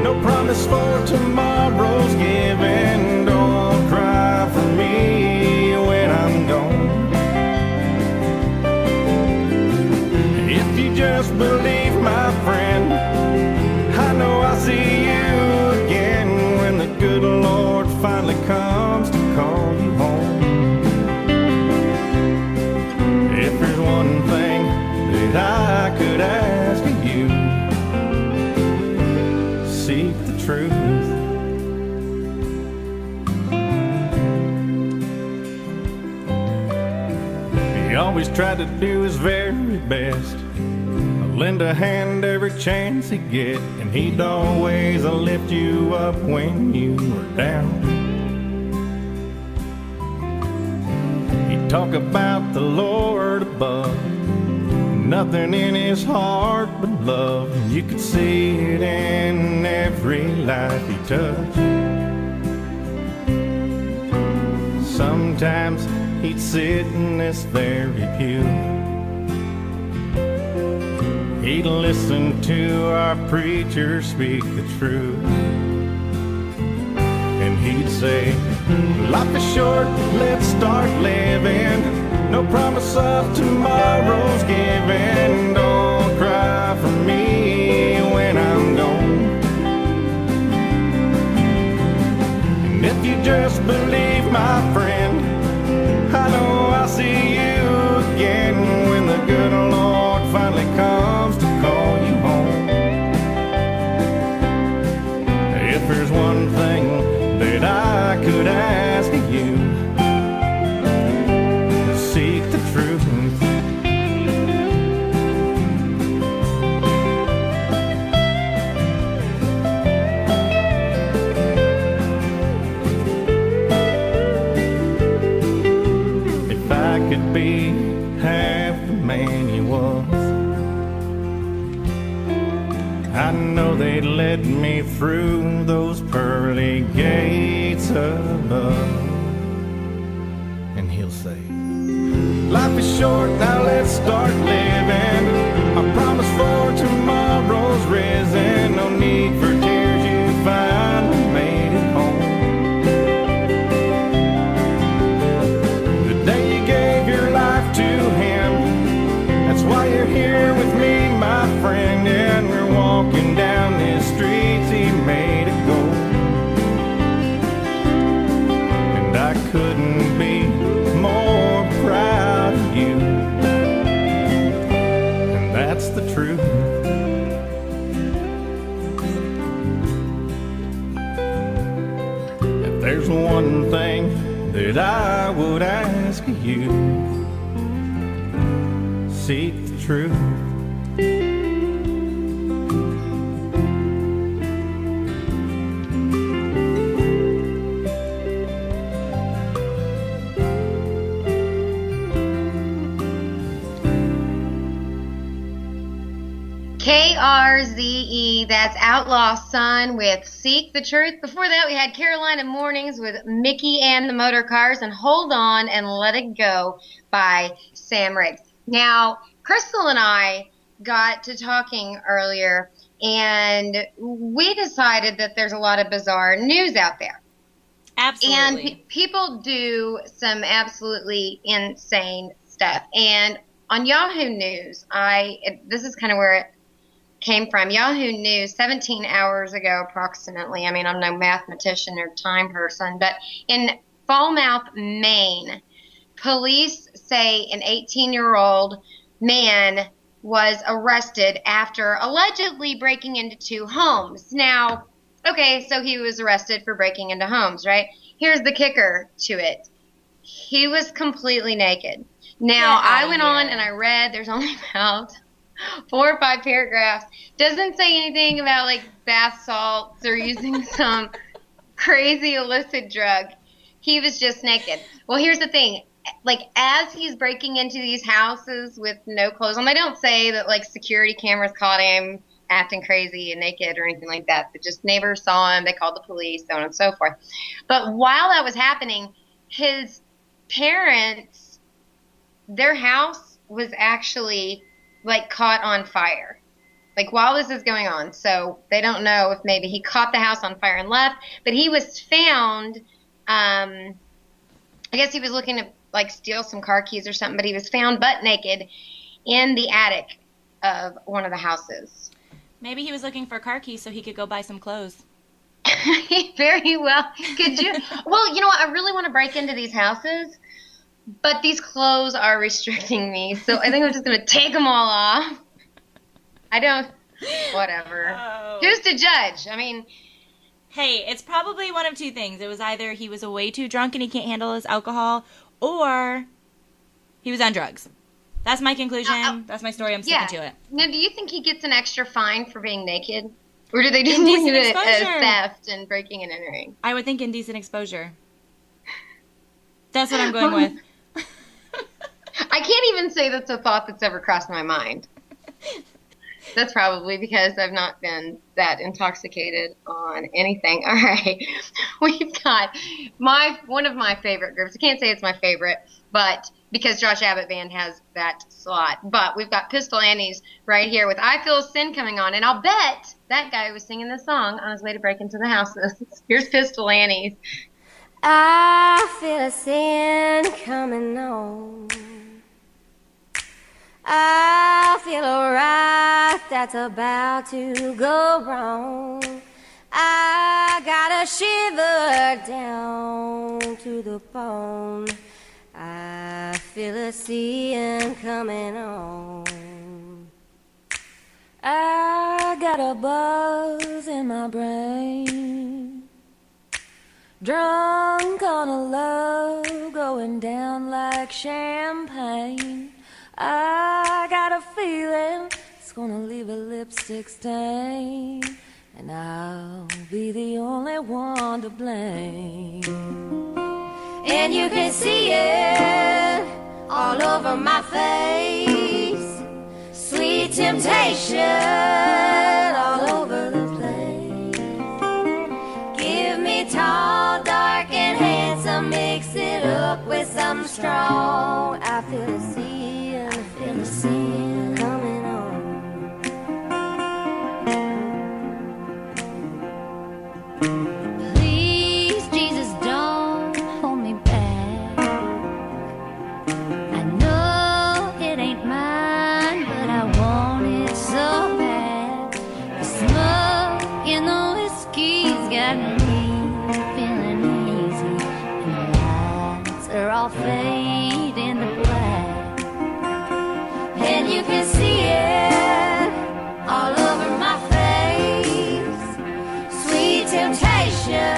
No promise for tomorrow's given. Don't cry for me when I'm gone. If you just believe, my friend, I know I'll see you again when the good Lord finally comes to call you home. If there's one thing that I could ask of you, seek the truth. He always tried to do his very best, lend a hand every chance he get, and he'd always lift you up when you were down. He'd talk about the Lord above Nothing in his heart but love, and you could see it in every life he touched. Sometimes he'd sit in this very pew. He'd listen to our preacher speak the truth. And he'd say, life is short, let's start living. No promise of tomorrow's given. Don't cry for me when I'm gone. And if you just believe, my friend, I know I'll see you again when the good Lord finally comes to call you home. If there's one thing that I could ask of you, seek the truth. If I could be half the man you was, I know they'd let me through those pearly gates of love. And he'll say, life is short, now let's start living. I promise for tomorrow's risen. No need for tears, you finally made it home. The day you gave your life to him, that's why you're here with me, my friend. And we're walking down these streets he made it go. And I couldn't be more proud of you, and that's the truth. If there's one thing that I would ask of you, seek the truth. KRZE, that's Outlaw Sun with Seek the Truth. Before that, we had Carolina Mornings with Mickey and the Motor Cars and Hold On and Let It Go by Sam Riggs. Now, Krystal and I got to talking earlier, and we decided that there's a lot of bizarre news out there. Absolutely. And people do some absolutely insane stuff. And on Yahoo News, this is kind of where it came from. Yahoo News, 17 hours ago approximately. I mean, I'm no mathematician or time person, but in Falmouth, Maine, police say an 18-year-old man was arrested after allegedly breaking into 2 homes. Now, okay, so he was arrested for breaking into homes, right? Here's the kicker to it. He was completely naked. Now, I went on and I read, there's only about 4 or 5 paragraphs. Doesn't say anything about like bath salts or using some crazy illicit drug. He was just naked. Well, here's the thing. Like, as he's breaking into these houses with no clothes on, they don't say that like security cameras caught him acting crazy and naked or anything like that. But just neighbors saw him. They called the police, so on and so forth. But while that was happening, his parents, their house was actually like caught on fire, like while this is going on. So they don't know if maybe he caught the house on fire and left, but he was found, I guess he was looking to like steal some car keys or something, but he was found butt naked in the attic of one of the houses. Maybe he was looking for car keys so he could go buy some clothes. Very well. Could you? Well, you know what? I really want to break into these houses, but these clothes are restricting me, so I think I'm just going to take them all off. I don't, whatever. Oh. Who's to judge? I mean, hey, it's probably one of 2 things. It was either he was way too drunk and he can't handle his alcohol, or he was on drugs. That's my conclusion. That's my story. I'm sticking to it. Now, do you think he gets an extra fine for being naked? Or do they just look at it as theft and breaking and entering? I would think indecent exposure. That's what I'm going with. I can't even say that's a thought that's ever crossed my mind. That's probably because I've not been that intoxicated on anything. All right. We've got one of my favorite groups. I can't say it's my favorite, but because Josh Abbott Band has that slot. But we've got Pistol Annie's right here with I Feel a Sin coming on. And I'll bet that guy was singing this song on his way to break into the houses. Here's Pistol Annie's. I feel a sin coming on. I feel a right that's about to go wrong. I got a shiver down to the bone. I feel a sin coming on. I got a buzz in my brain, drunk on a love going down like champagne. I got a feeling it's gonna leave a lipstick stain, and I'll be the only one to blame. And you can see it all over my face, sweet temptation all over the place. Give me tall, dark, and handsome, mix it up with some strong. I feel a sin, I feel a sin coming on. Please, Jesus, don't hold me back. I know it ain't mine, but I want it so bad. The smoke in the whiskey's got me feeling easy, and the lights are all fading to black. And you can see it all over my face, sweet temptation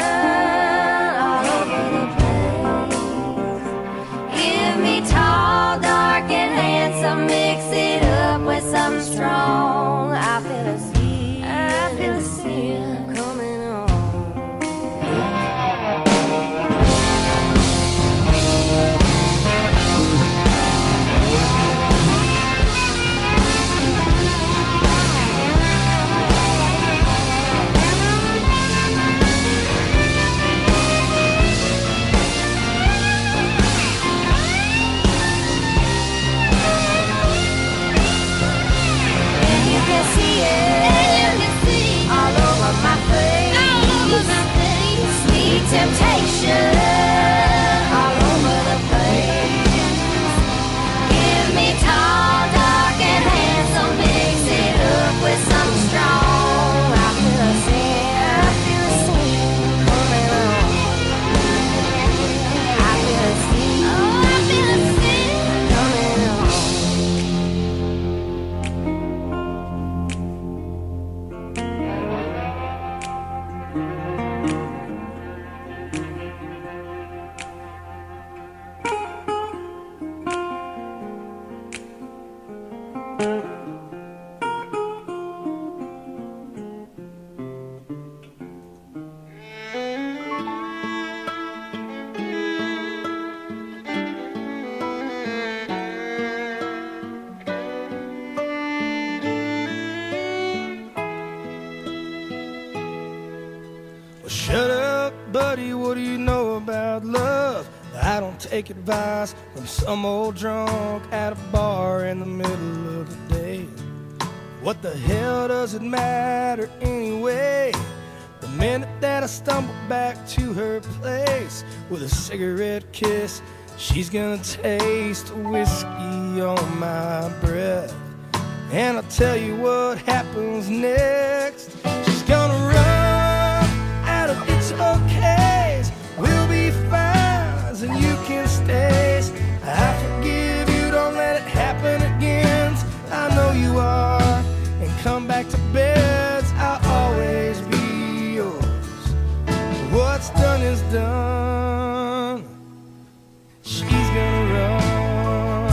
all over the place. Give me tall, dark, and handsome, mix it up with some strong. I feel a sin coming on. Temptation all over the place. Give me tall, dark, and handsome, mix it up with some strong. I feel a sin coming on. I feel a sin, oh, I feel a sin coming on. Shut up, buddy, what do you know about love? I don't take advice from some old drunk at a bar in the middle of the day. What the hell does it matter anyway? The minute that I stumble back to her place with a cigarette kiss, she's gonna taste whiskey on my breath. And I'll tell you what happens next. She's gonna run out of it's okays. We'll be fines and you can stay. I forgive you, don't let it happen again. I know you are, and come back to beds. I'll always be yours. What's done is done. She's gonna run.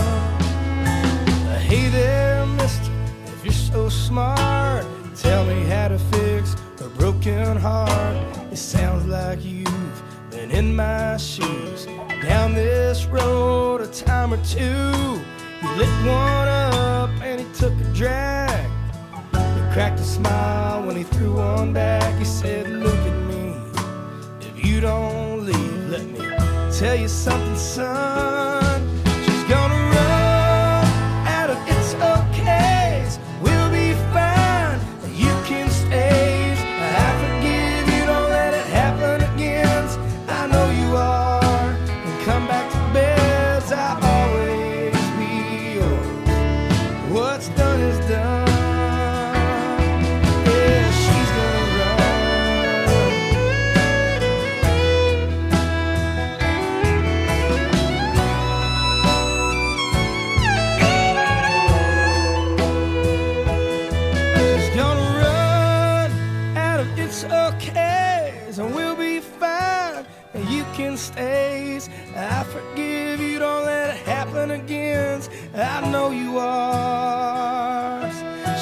Hey there, mister, if you're so smart, tell me how to fix a broken heart. It sounds like you've been in my shoes, down this road a time or two. He lit one up and he took a drag. He cracked a smile when he threw one back. He said, look at me, if you don't leave, let me tell you something, son. She's gonna run out of its okays. We'll be fine, you can stay. I forgive you, don't let it happen again. I know you are, and come back to bed. I'll always be yours. What's done is done. Yeah, she's gonna okays, and we'll be fine, and you can stay. I forgive you, don't let it happen again. I know you are.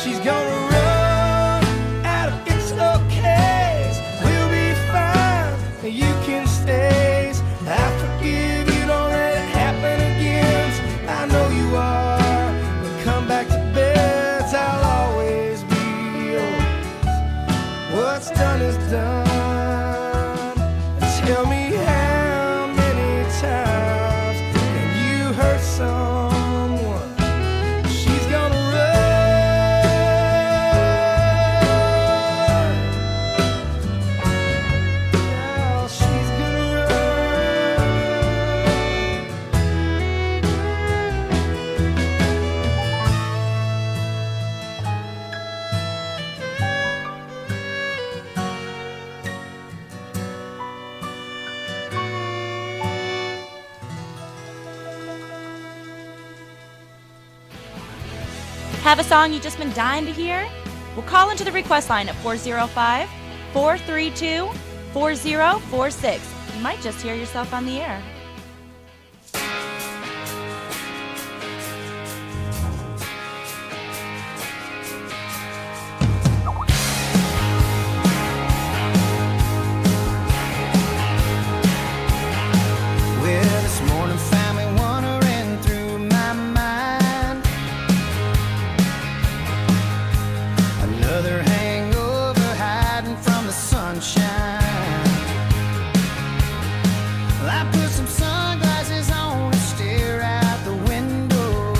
She's gonna run out of its okays. We'll be fine, and you can stay. I forgive you, don't let it happen again. I know you are. And come back to bed, I'll always be yours. What's done is done. Tell me how many times can you hurt someone? She's gonna run. Yeah, she's gonna Have a song you've just been dying to hear? Well, call into the request line at 405-432-4046. You might just hear yourself on the air. Well, this morning found me wandering through my mind. Another hangover hiding from the sunshine. Well, I put some sunglasses on and stare out the window.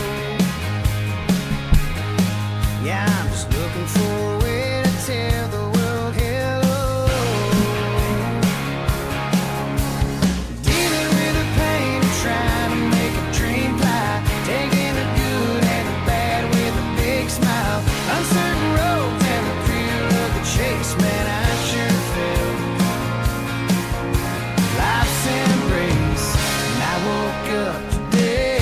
Yeah, I'm just looking for a way to tell the world hello. Dealing with the pain of trying to make a dream fly. Taking the good and the bad with a big smile. Uncertain roads and the thrill of the chase, man, I sure felt life's embrace. And I woke up today.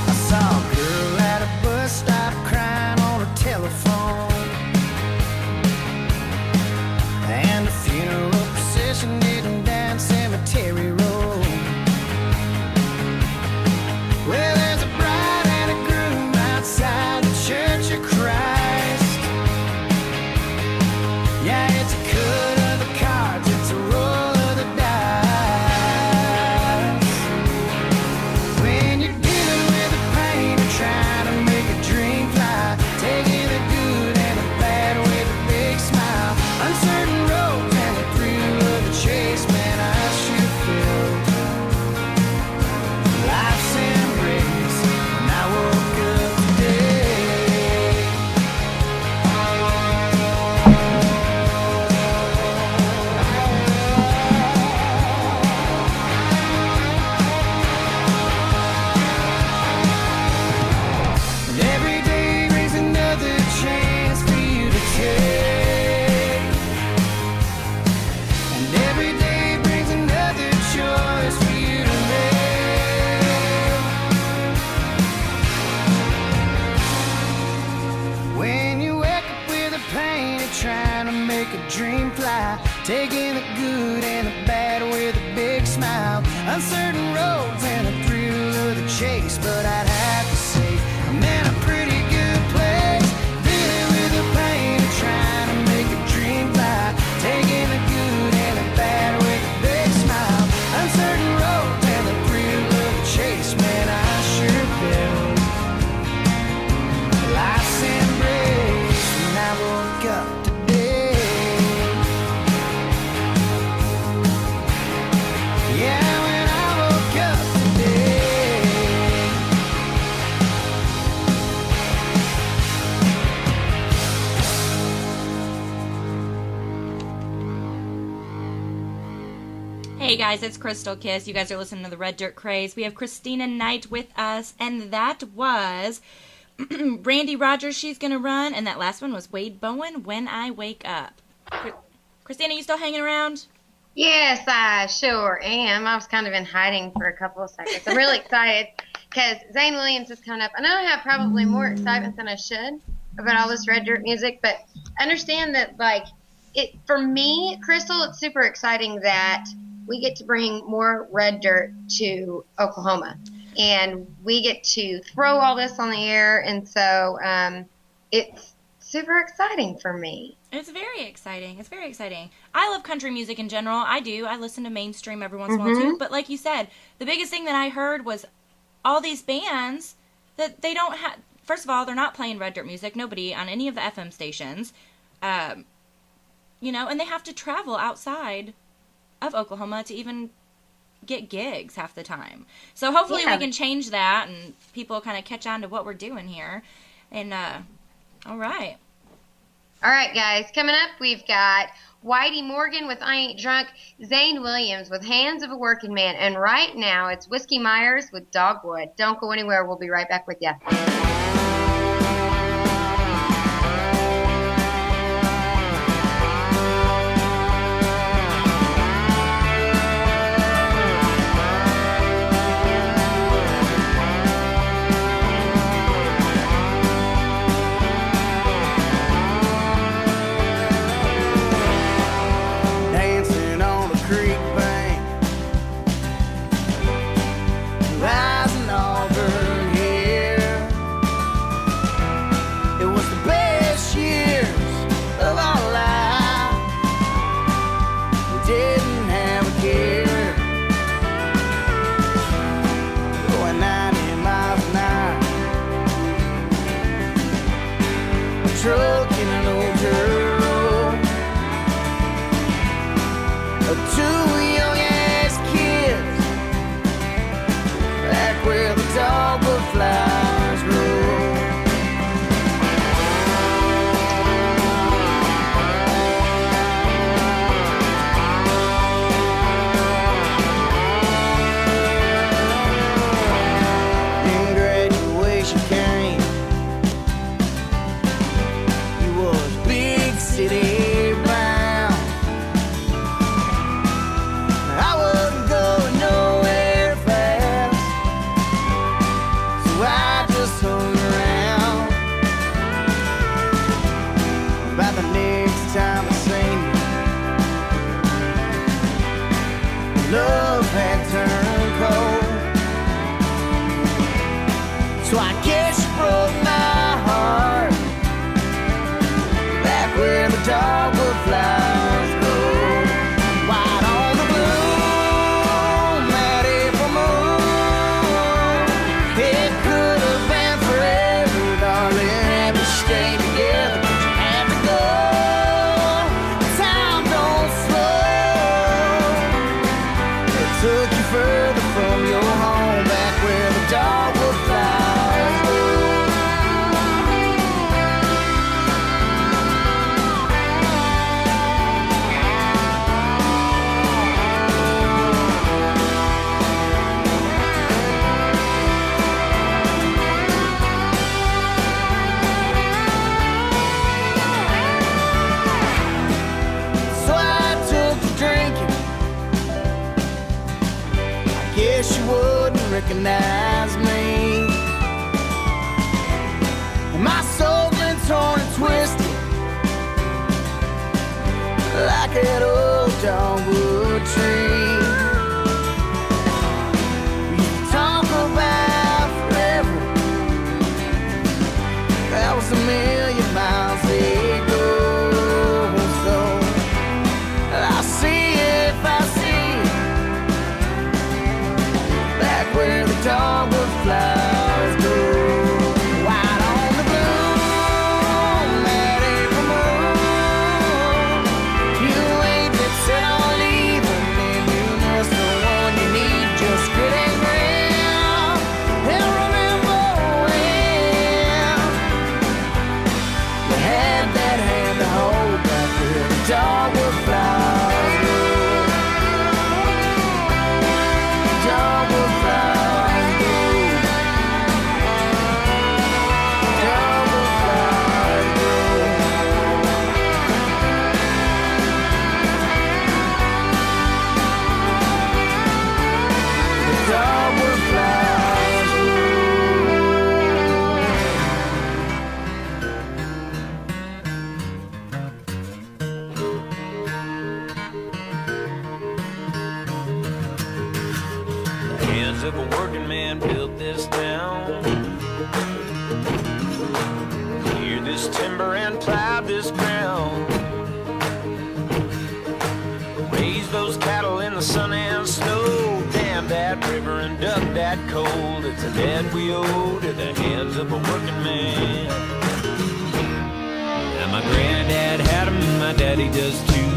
I saw a girl at a bus stop crying on her telephone. And a funeral procession heading down Cemetery Road. Well, there's a bride and a groom outside the Church of Christ. Yeah, it's a cut of the cards, it's a roll of the dice. When you're dealing with the pain of trying to make a dream fly, taking the good and the bad with a big smile. Uncertain roads and the thrill of the chase, man, I sure feel life's embrace. And I woke up today. And every day brings another chance for you to take. And every day brings another choice for you to make. When you wake up with the pain of trying to make a dream fly, taking the good and the bad with a big smile. Uncertain roads and the thrill of the chase, but I'd have to say I'm in a pretty good place. Dealing with the pain of trying to make a dream fly, taking the good and the bad with a big smile. wake up today. Yeah, when I woke up today. Hey guys, it's Krystal Kiss. You guys are listening to the Red Dirt Craze. We have Krystina Nite with us, and that was Randy Rogers, She's Gonna Run, and that last one was Wade Bowen, When I Wake Up. Krystina, you still hanging around? Yes, I sure am. I was kind of in hiding for a couple of seconds. I'm really excited because Zane Williams is coming up. I know I have probably more excitement than I should about all this Red Dirt music, but understand that, like, it for me, Krystal, it's super exciting that we get to bring more Red Dirt to Oklahoma. And we get to throw all this on the air, and so it's super exciting for me. It's very exciting. It's very exciting. I love country music in general. I do. I listen to mainstream every once in a while, too. But like you said, the biggest thing that I heard was all these bands that they don't have... First of all, they're not playing Red Dirt music. Nobody on any of the FM stations. You know, and they have to travel outside of Oklahoma to even get gigs half the time. So hopefully we can change that and people kind of catch on to what we're doing here. And, all right. All right, guys. Coming up, we've got Whitey Morgan with I Ain't Drunk, Zane Williams with Hands of a Working Man, and right now it's Whiskey Myers with Dogwood. Don't go anywhere. We'll be right back with you. Recognize me. My soul's been torn and twisted like an old dogwood tree. We talk about forever. That was 1,000,000 miles ago. So I'll see if I see back where the dogwood flowers go. White on the bloom, that April moon. this timber and plowed this ground. Raised those cattle in the sun and snow. Damn that river and dug that coal. It's a debt we owe to the hands of a working man. And my granddad had 'em, my daddy does too.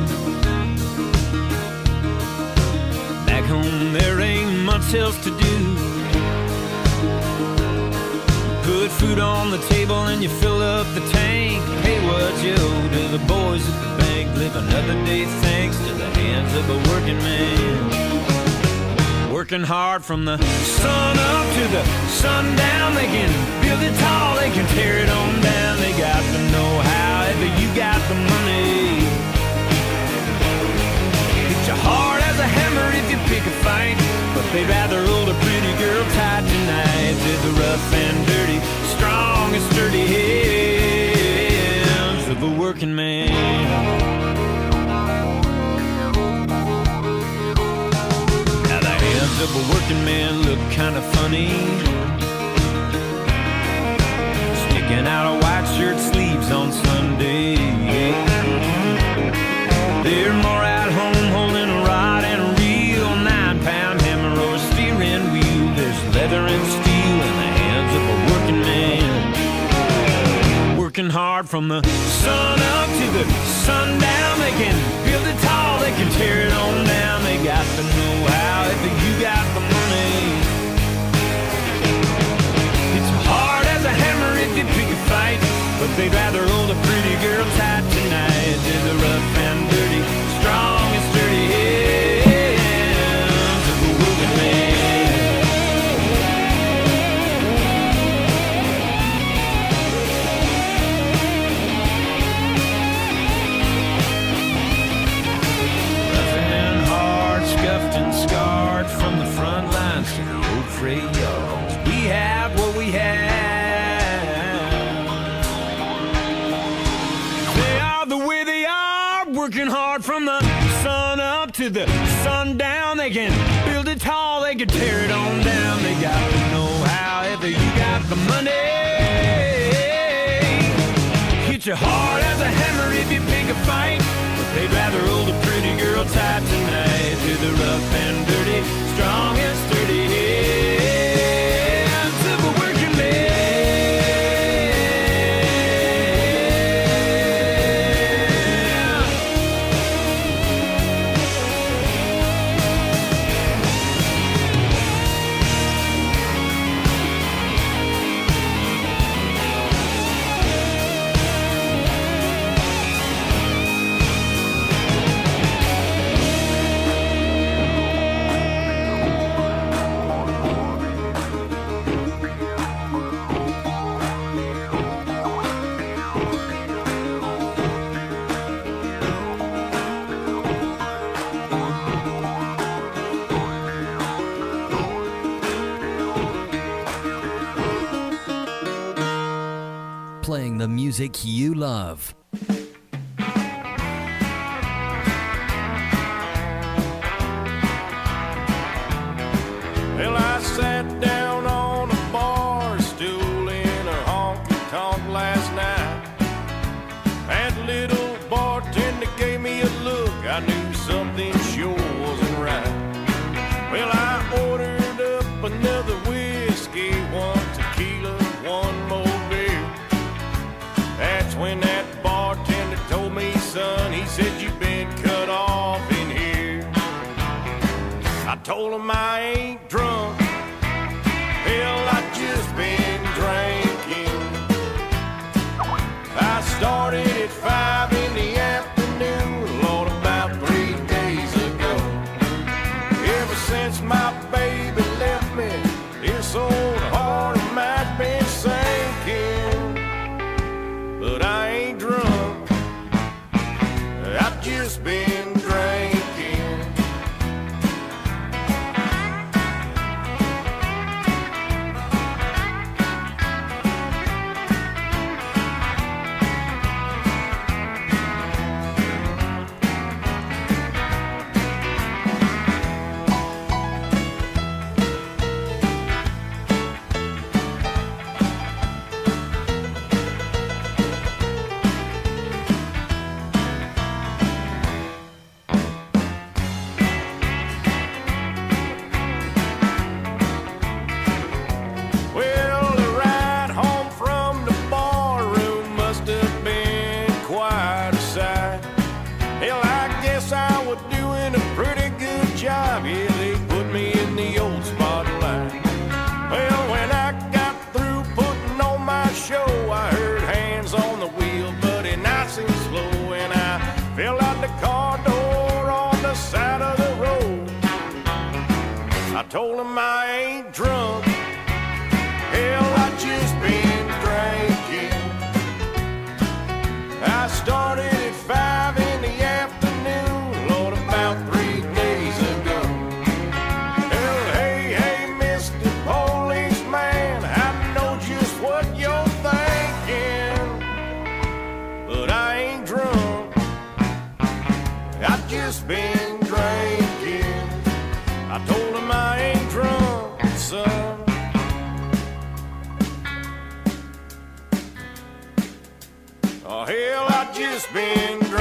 Back home there ain't much else to do. Put food on the table and you fill up the tank. Hey, what you owe to the boys at the bank? Live another day thanks to the hands of a working man. Working hard from the sun up to the sundown. They can build it tall, they can tear it on down. They got the know-how, if you got the money. Hit you hard as a hammer if you pick a fight. But they'd rather hold a pretty girl tight tonight. To the rough and dirty, strong and sturdy hands of a working man. Now the hands of a working man look kind of funny, sticking out of white shirt sleeves on Sunday. They're more at home holding a rod and a reel, 9-pound hammer or a steering wheel. There's leather and steel in the hands of a working man. Working hard from the sun up to the sundown. They can build it tall, they can tear it on down. They got the know-how, if you got the money. It's hard as a hammer if you pick a fight. But they'd rather hold a pretty girl tight tonight. To the rough and dirty, strong and sturdy hands of a working man. Rough and hard, scuffed and scarred from the front lines to the old freight yards. We have what we have. Working hard from the sun up to the sundown. They can build it tall, they can tear it on down. They got to know how, if you got the money. Hit you hard as a hammer if you pick a fight. But they'd rather hold a pretty girl tight tonight. To the rough and dirty, strong and sturdy hands of a working man. Playing the music you love. Well, I sat down on a bar stool in a honky-tonk last night. That little bartender gave me a look. I knew something sure wasn't right. Well, I ordered up another whiskey, one tequila, one more beer. That's when that bartender told me, son, he said, you've been cut off in here. I told him I ain't drunk. Hell, I just been drinking. I started at 5 in the afternoon, Lord, about 3 days ago. Ever since my baby left me, this old heart of mine's been sinking. But I ain't drunk, I've just been drinking. told him I ain't drunk. Hell, I just been drinking. I started at 5 in the afternoon, Lord, about 3 days ago. Hell, hey, Mr. Policeman, I know just what you're thinking, but I ain't drunk. I've just been drinking. I told him I ain't drunk, son. Oh, hell, I just been drinking.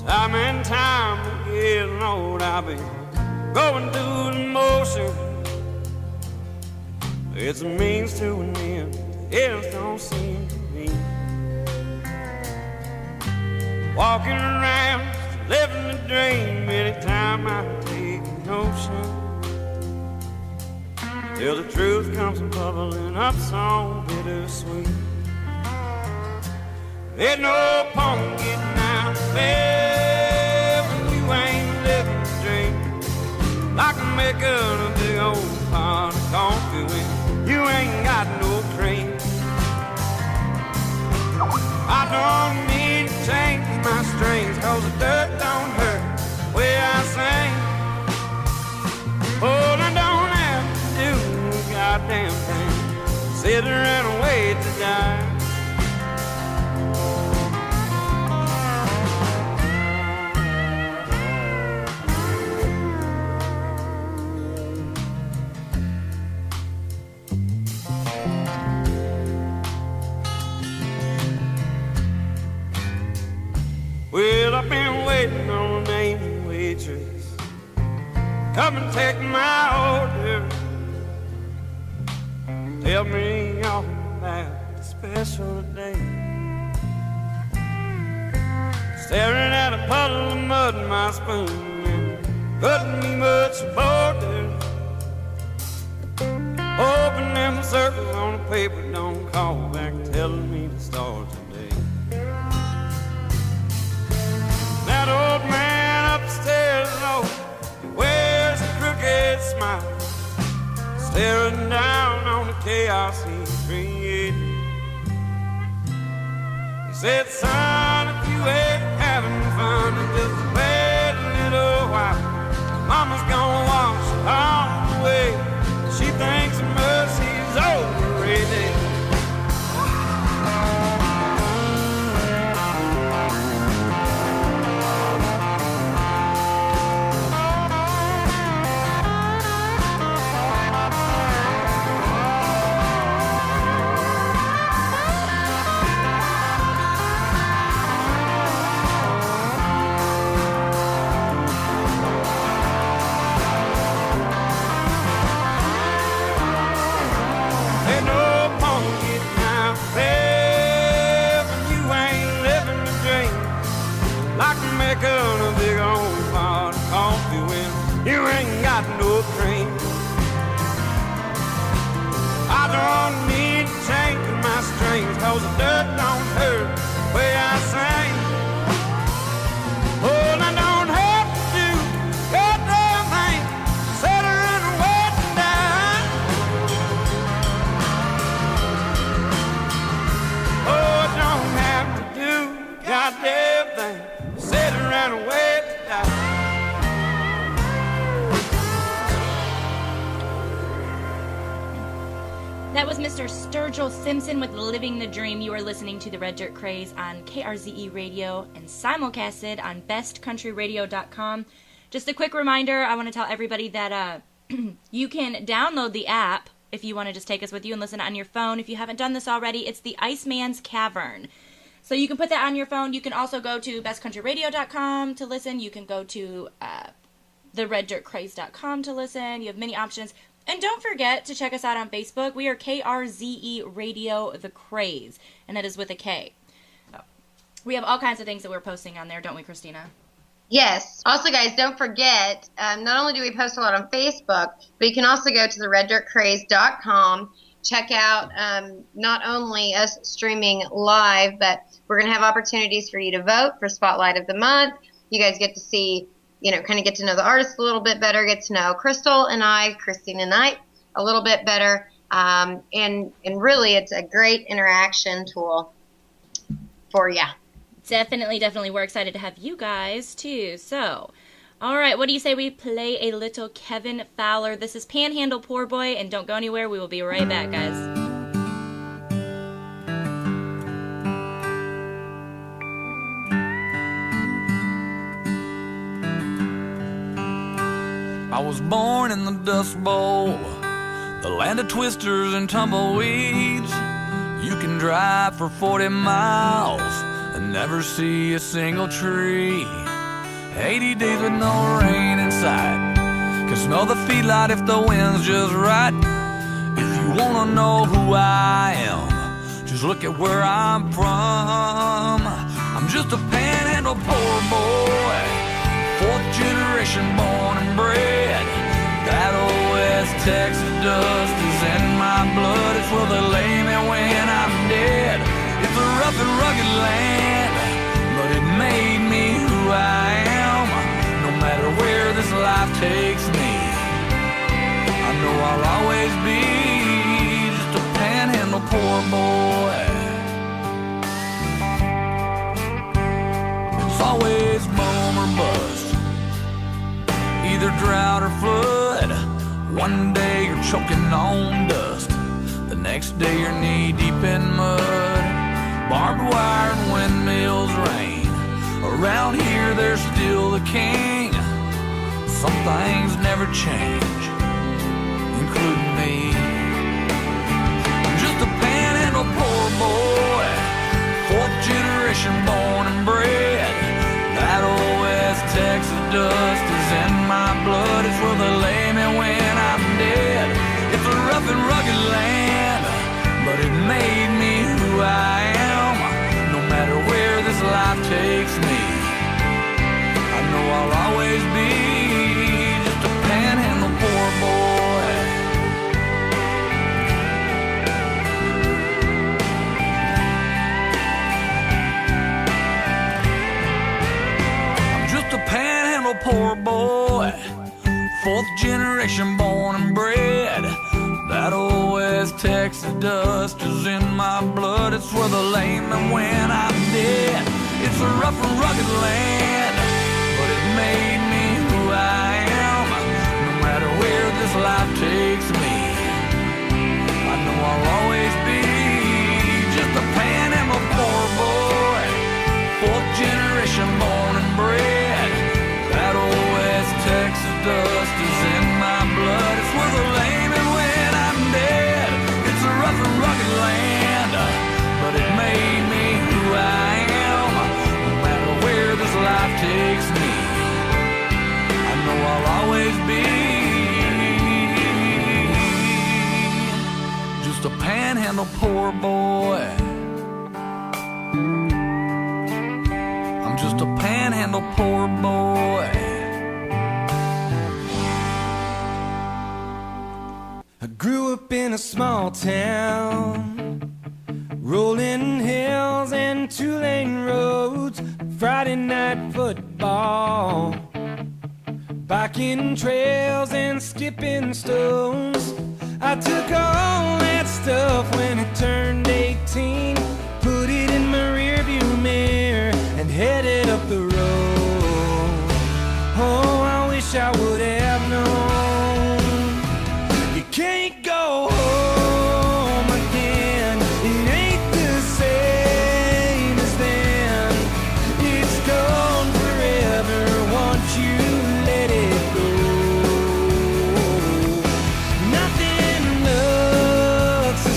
Time and time again, Lord, I've been going through the motion. It's a means to an end. It don't seem to me. Walking around, living the dream. Anytime I take a notion, till the truth comes bubbling up so bittersweet. There's no point getting out of bed when you ain't living the dream. Like making a big old pot of coffee when you ain't got no cream. I don't need to change my strings, cause the dirt don't hurt the way I sing. Oh, I don't have to do a goddamn thing, sit around and wait to die. Well, I've been waiting on a name waitress come and take my order. Tell me all about the special day. Staring at a puddle of mud in my spoon and cutting me much border. Hoping them circles on the paper don't call back telling me to start today. That old man upstairs, oh, he wears a crooked smile, staring down on the chaos he's created. He said, son, if you ain't having fun, just wait a little while. Mama's gonna wash it all away. She thinks mercy's overrated. A big old pot of coffee when you ain't got no cream. I don't need to change my strings, cause the dirt don't hurt the way I sing. Oh, I don't have to do goddamn thing, sit around and wait to die. Oh, I don't have to do goddamn thing, sit around and wait to die. That was Mr. Sturgill Simpson with Living the Dream. You are listening to the Red Dirt Craze on KRZE Radio and simulcasted on bestcountryradio.com. Just a quick reminder, I want to tell everybody that you can download the app if you want to just take us with you and listen on your phone. If you haven't done this already, it's the Iceman's Cavern. So you can put that on your phone. You can also go to bestcountryradio.com to listen. You can go to thereddirtcraze.com to listen. You have many options. And don't forget to check us out on Facebook. We are KRZE Radio The Craze, and that is with a K. We have all kinds of things that we're posting on there, don't we, Krystina? Yes. Also, guys, don't forget, not only do we post a lot on Facebook, but you can also go to the reddirtcraze.com, check out not only us streaming live, but we're going to have opportunities for you to vote for Spotlight of the Month. You guys get to see, kind of get to know the artist a little bit better, get to know Krystal and I, Krystina Nite, a little bit better. And really, it's a great interaction tool for you. Definitely. We're excited to have you guys, too. So, all right, what do you say we play a little Kevin Fowler? This is Panhandle Poor Boy, and don't go anywhere. We will be right back, guys. I was born in the Dust Bowl, the land of twisters and tumbleweeds. You can drive for 40 miles and never see a single tree. 80 days with no rain in sight, can smell the feedlot if the wind's just right. If you wanna know who I am, just look at where I'm from. I'm just a panhandle poor boy, 4th generation born and bred. That old West Texas dust is in my blood. It's where they lay me when I'm dead. It's a rough and rugged land, but it made me who I am. No matter where this life takes me, I know I'll always be just a panhandle poor boy. It's always boom or bust, either drought or flood. One day you're choking on dust, the next day you're knee deep in mud. Barbed wire and windmills rain, around here they're still the king. Some things never change, including me. I'm just a panhandle poor boy, 4th generation born and bred. That old West Texas dust is in my blood. It's where they lay me when I'm dead. It's a rough and rugged land, but it made me who I am. No matter where this life takes me, I know I'll always be just a panhandle poor boy. I'm just a panhandle poor boy, 4th generation born and bred. That old West Texas dust is in my blood. It's where they lay me when I'm dead. It's a rough and rugged land, but it made me who I am. No matter where this life takes me, I know I'll always be just a panhandle poor boy, 4th generation born and bred. That old West Texas dust is in my blood. It's where they lay me when I'm dead. It's a rough and rugged land, but it made me who I am. No matter where this life takes me, I know I'll always be just a panhandle poor boy. I'm just a panhandle poor boy. I grew up in a small town, rolling hills and 2-lane roads, Friday night football, biking trails and skipping stones. I took all that stuff when it turned 18, put it in my rearview mirror and headed up the road. Oh, I wish I would have known. You can't go home again, it ain't the same as then. It's gone forever once you let it go. Nothing looks the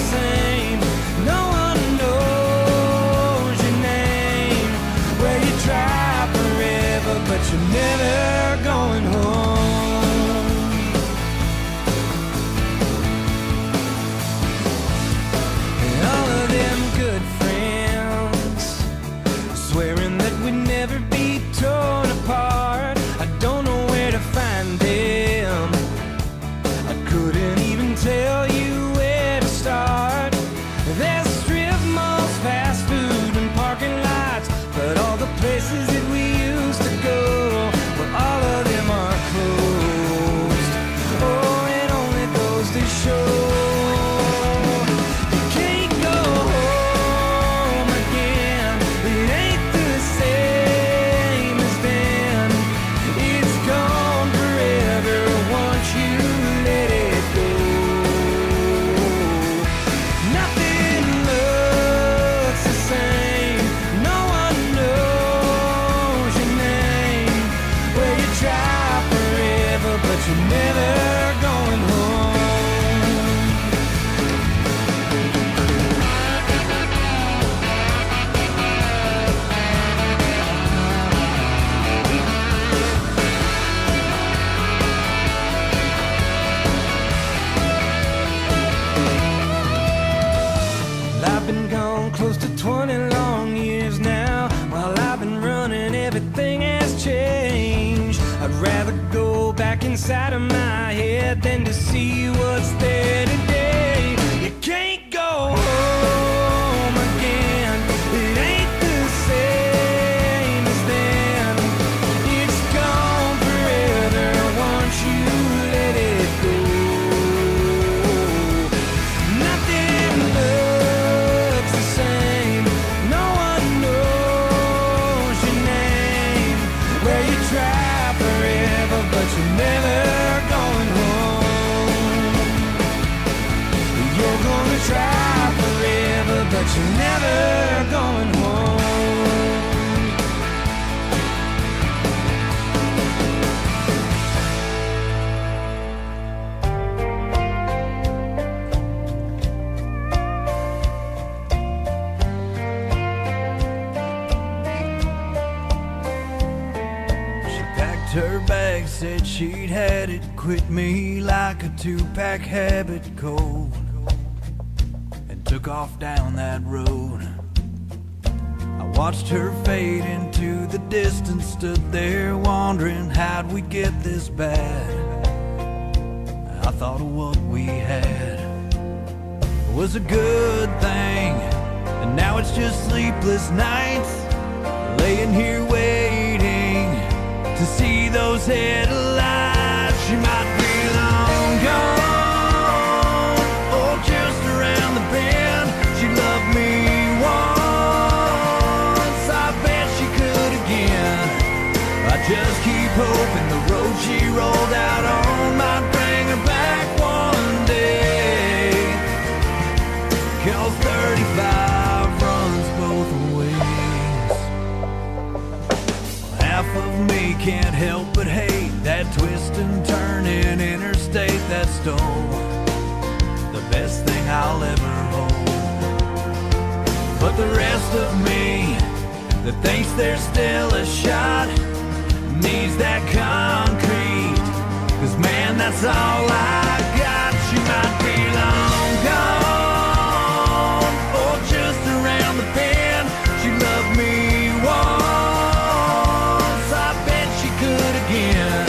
out of my head than to see what's there today. You can't go home again. It ain't the same as then. It's gone forever once you let it go. Nothing looks the same. No one knows your name. Where you try forever, but you're never going home. You're gonna try forever, but you're never going home. She packed her bag, said she'd had it, quit me like a two-pack habit cold, and took off down that road. I watched her fade into the distance, stood there wondering how'd we get this bad. I thought of what we had. It was a good thing, and now it's just sleepless nights, laying here waiting to see those headlights. She might be long gone, or just around the bend. She loved me once, I bet she could again. I just keep hoping the road she rolled out on might bring her back one day. 'Cause 35 runs both ways. Half of me can't help but hate that twist and turning interstate that stole the best thing I'll ever hold. But the rest of me that thinks there's still a shot needs that concrete. 'Cause man, that's all I got. She might be long gone, or just around the bend. She loved me once, I bet she could again.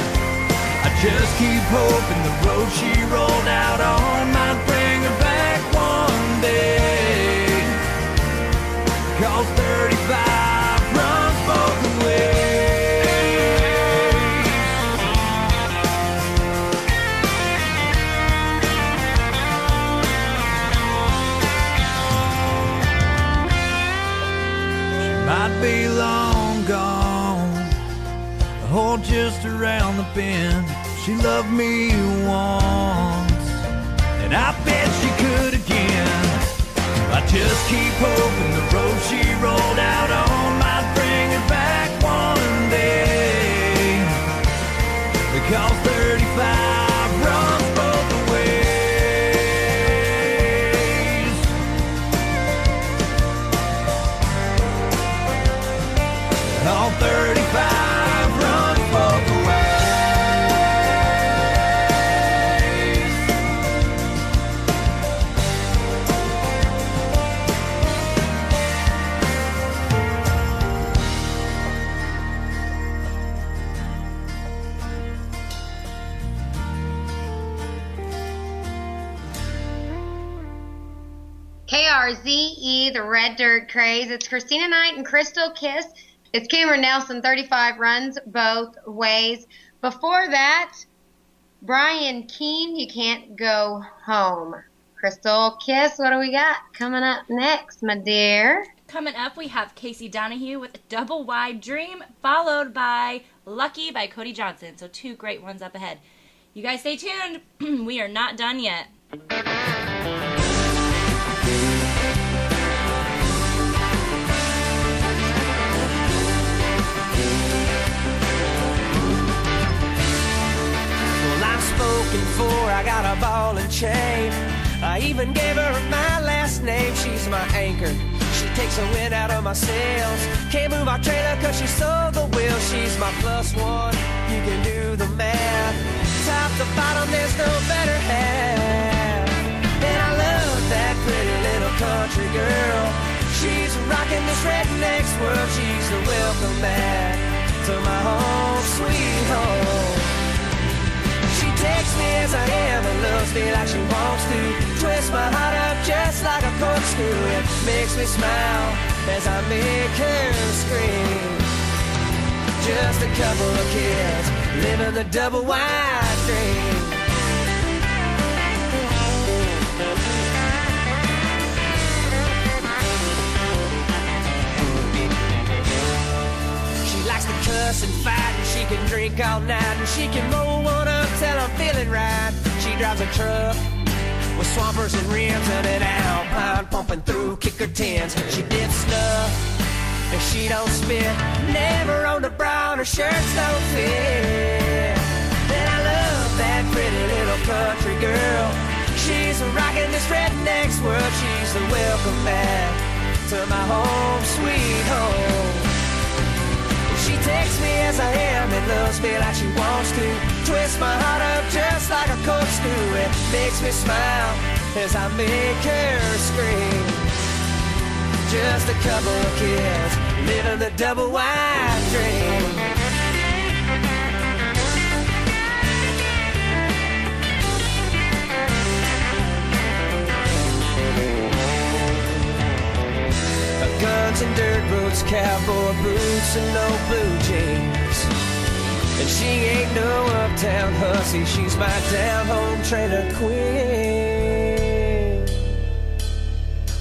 I just keep hoping the road she rolled out on might bring her back one day. 'Cause 35 runs both ways. Might be long gone, or just around the bend. She loved me once, and I bet she could again. I just keep hoping the road she rolled out on might bring her back one day. Because 35 runs both ways. All 35 runs both ways. KRZE, the Red Dirt Craze. It's Krystina Nite and Krystal Kiss. It's Cameron Nelson, 35 runs both ways. Before that, Brian Keane, You Can't Go Home. Krystal Kiss, what do we got coming up next, my dear? Coming up, we have Casey Donahue with Double Wide Dream, followed by Lucky by Cody Johnson. So 2 great ones up ahead. You guys stay tuned. We are not done yet. Spoken for, I got a ball and chain. I even gave her my last name. She's my anchor, she takes the wind out of my sails. Can't move my trailer cause she sold the wheel. She's my +1, you can do the math. Top to bottom, there's no better half. And I love that pretty little country girl. She's rocking this redneck's world. She's the welcome mat to my home, sweet home. me as I am and loves me like she wants to. Twist my heart up just like a corkscrew. It makes me smile as I make her scream. Just a couple of kids living the double wide dream. She likes to cuss and fight, and she can drink all night, and she can roll one up till I'm feeling right. She drives a truck with swampers and rims and an Alpine pumping through kicker tins. She dips stuff and she don't spit, never owned a bra and her shirts don't fit. And I love that pretty little country girl. She's rocking this redneck's world. She's the welcome back to my home, sweet home. She takes me as I am and loves me like she wants to. Twist my heart up just like a corkscrew. It makes me smile as I make her scream. Just a couple of kids living the double wide dream. Guns and dirt roads, cowboy boots and no blue jeans. And she ain't no uptown hussy, she's my down-home trailer queen.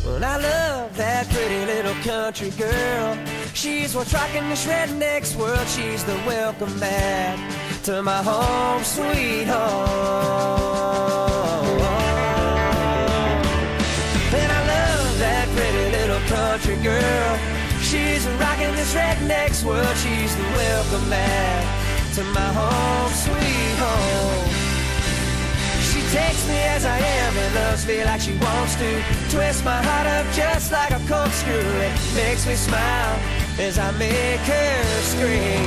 Well, I love that pretty little country girl. She's what's rocking this redneck's world. She's the welcome back to my home, sweet home. And I love that pretty little country girl. She's rocking this redneck's world. She's the welcome back to my home, sweet home. She takes me as I am and loves me like she wants to. Twist my heart up just like a corkscrew. It makes me smile as I make her scream.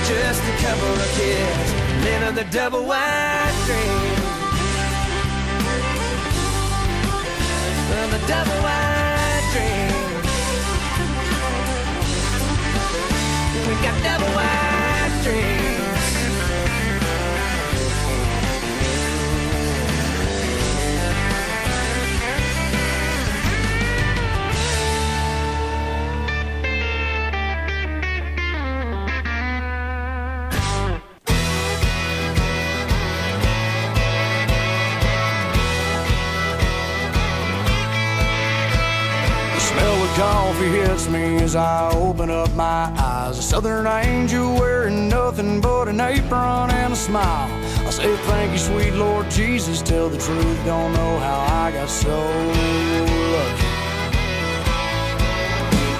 Just a couple of kids living the double wide dream. The double wide dream. We got double wide dreams. Coffee hits me as I open up my eyes. A southern angel wearing nothing but an apron and a smile. I say thank you, sweet Lord Jesus. Tell the truth, don't know how I got so lucky.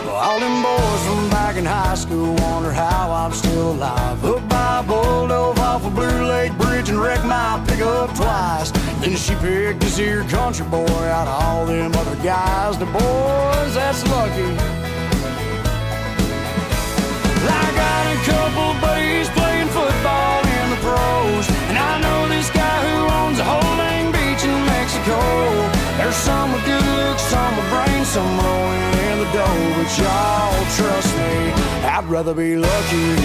Well, all them boys from back in high school wonder how I'm still alive. Up by a bulldog off a Blue Lake Bridge and wrecked my pickup twice. Then she picked this here country boy out of all them other guys. The boys, that's lucky. I got a couple buddies playing football in the pros, and I know this guy who owns a whole dang beach in Mexico. There's some with good looks, some with brains, some rolling in the dough. But y'all trust me, I'd rather be lucky.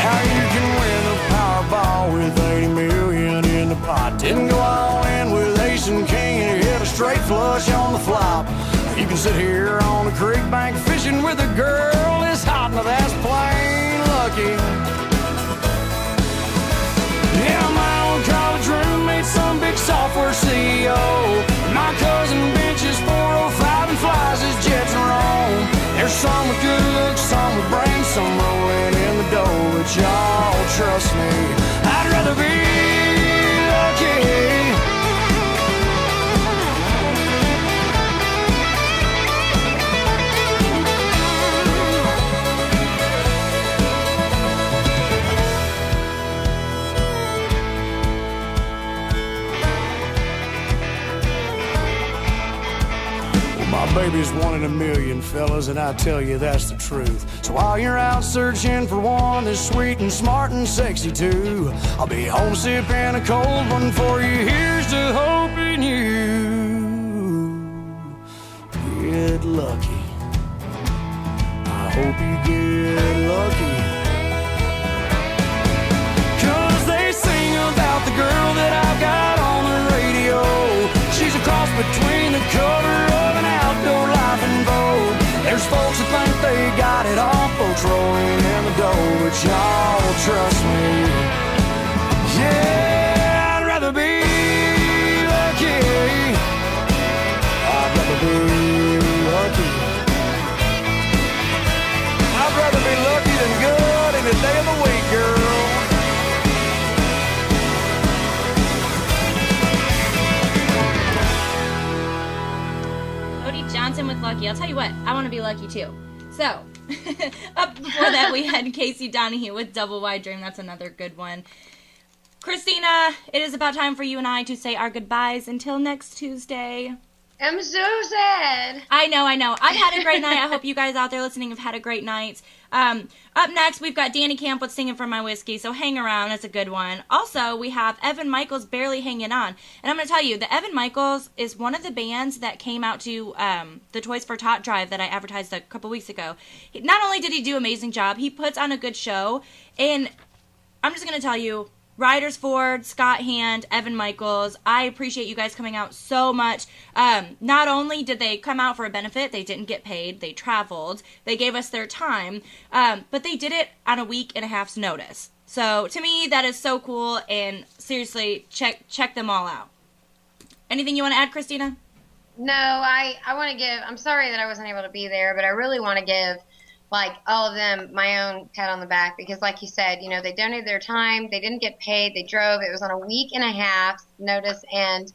Now you can win the Powerball with 80 million in the pot. Didn't go all in with ace and king and hit a straight flush on the flop. You can sit here on the creek bank fishing with a girl that's hot. Now that's plain lucky. Yeah, my old college roommate, some big software CEO. My cousin benches 405 and flies his jets in Rome. There's some with good looks, some with brains, some rolling in the dough. But y'all trust me, I'd rather be lucky. My baby's one in a million, fellas, and I tell you that's the truth. So while you're out searching for one that's sweet and smart and sexy too, I'll be home sipping a cold one for you. Here's to hoping you get lucky. hope you get lucky. 'Cause they sing about the girl that I've got on the radio. She's a cross between the cover of an outdoor life and Vogue. There's folks that think they got it all, folks rolling in the dough, but y'all trust me. Yeah, I'd rather be lucky. I'd rather be lucky. I'd rather be lucky than good any day of the week, girl. Cody Johnson with Lucky. I'll tell you what, I want to be lucky too. So, up before that we had Casey Donahue with Double Wide Dream. That's another good one. Krystina, it is about time for you and I to say our goodbyes until next Tuesday. I'm so sad. I know. I've had a great night. I hope you guys out there listening have had a great night. Up next, we've got Danny Camp with Singing for My Whiskey, so hang around. It's a good one. Also, we have Evan Michaels, Barely Hanging On. And I'm going to tell you, the Evan Michaels is one of the bands that came out to the Toys for Tot drive that I advertised a couple weeks ago. Not only did he do an amazing job, he puts on a good show. And I'm just going to tell you, Riders Ford, Scott Hand, Evan Michaels, I appreciate you guys coming out so much. Not only did they come out for a benefit, they didn't get paid, they traveled, they gave us their time, but they did it on a week and a half's notice. So to me, that is so cool, and seriously, check them all out. Anything you want to add, Krystina? No, I want to give, I'm sorry that I wasn't able to be there, but I really want to give all of them my own pat on the back, because like you said, they donated their time, they didn't get paid, they drove, it was on a week and a half notice. And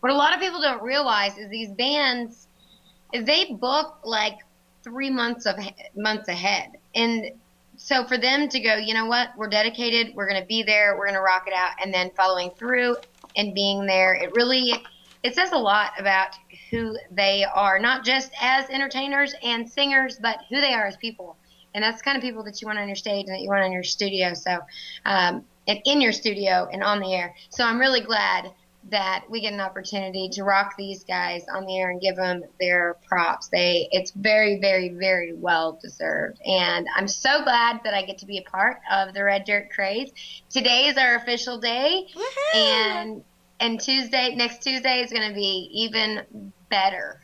what a lot of people don't realize is these bands, they book 3 months ahead. And so for them to go, you know what, we're dedicated, we're going to be there, we're going to rock it out, and then following through and being there, it says a lot about who they are, not just as entertainers and singers, but who they are as people. And that's the kind of people that you want on your stage and that you want in your studio. So, and in your studio and on the air. So I'm really glad that we get an opportunity to rock these guys on the air and give them their props. It's very, very, very well deserved. And I'm so glad that I get to be a part of the Red Dirt Craze. Today is our official day. Woohoo! And next Tuesday is going to be even better.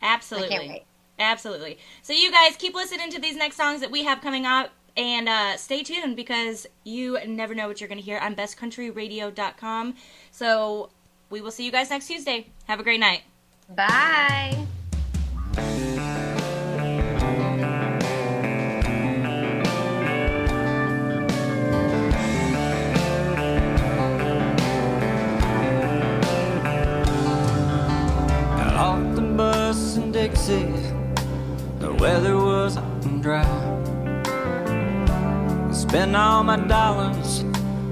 Absolutely. I can't wait. Absolutely. So you guys keep listening to these next songs that we have coming up, and stay tuned, because you never know what you're going to hear on bestcountryradio.com. So we will see you guys next Tuesday. Have a great night. Bye. Off the bus in Dixie, the weather was hot and dry. I spent all my dollars,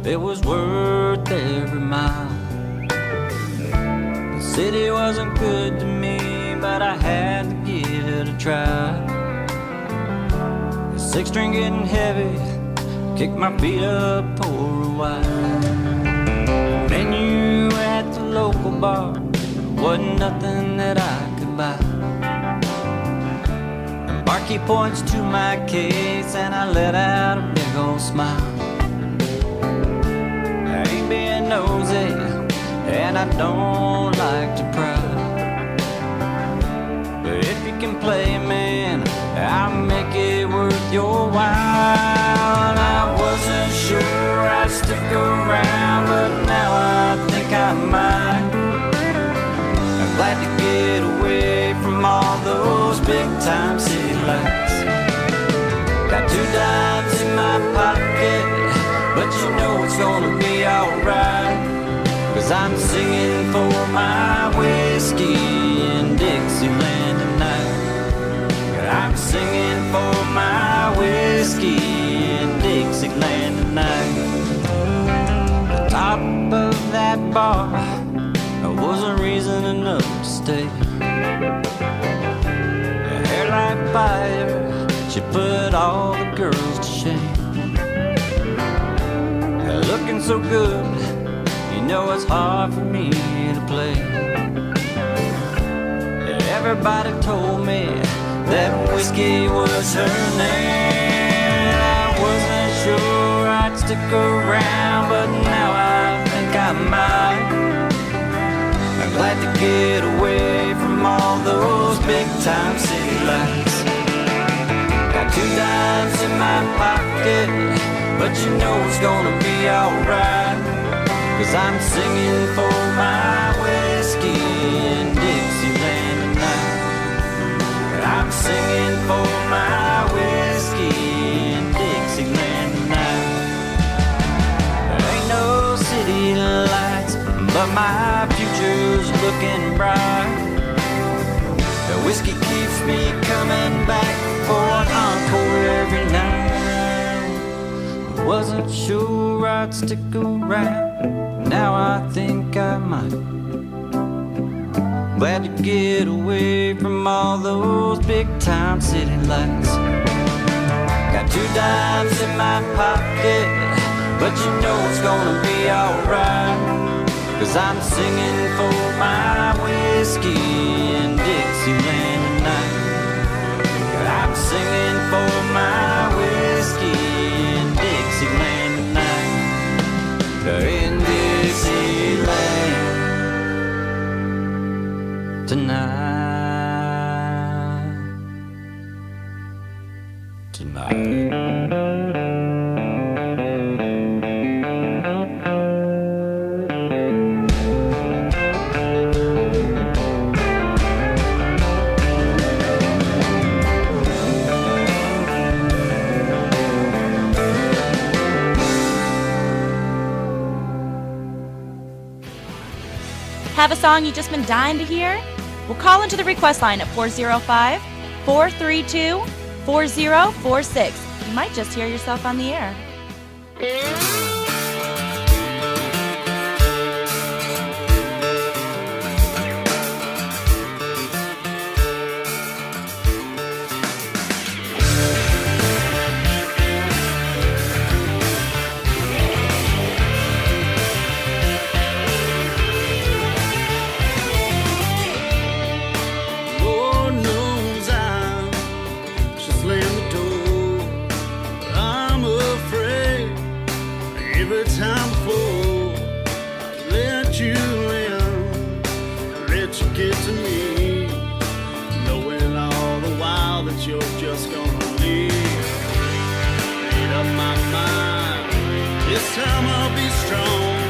it was worth every mile. The city wasn't good to me, but I had to give it a try. The six string getting heavy, kicked my feet up for a while. Menu at the local bar, wasn't nothing that I could buy. The barkeep points to my case and I let out a big old smile. I ain't being nosy and I don't like to pry, but if you can play, man, I'll make it worth your while. And I wasn't sure I'd stick around, but now I think I might. Glad to get away from all those big-time city lights. Got 2 dimes in my pocket, but you know it's gonna be alright, 'cause I'm singing for my whiskey in Dixieland tonight. I'm singing for my whiskey in Dixieland tonight. The top of that bar wasn't reason enough to stay. Her hair like fire, she put all the girls to shame. Looking so good, you know it's hard for me to play. Everybody told me that whiskey was her name. I wasn't sure I'd stick around, but now I think I might. I'm glad to get away from all those big time city lights. Got 2 dimes in my pocket, but you know it's gonna be alright, 'cause I'm singing for my whiskey in Dixieland tonight. I'm singing for my whiskey in Dixieland tonight. There ain't no city lights, but my future's looking bright. The whiskey keeps me coming back for an encore every night. Wasn't sure I'd stick around, now I think I might. Glad to get away from all those big time city lights. Got 2 dimes in my pocket, but you know it's gonna be alright, 'cause I'm singing for my whiskey in Dixieland tonight. I'm singing for my whiskey in Dixieland tonight. In Dixieland tonight. Have a song you've just been dying to hear? Well, call into the request line at 405-432-4046. You might just hear yourself on the air. Lord knows I'm just slammed the door. I'm afraid every time before I let you in, let you get to me, knowing all the while that you're just gonna leave. Made up my mind, this time I'll be strong.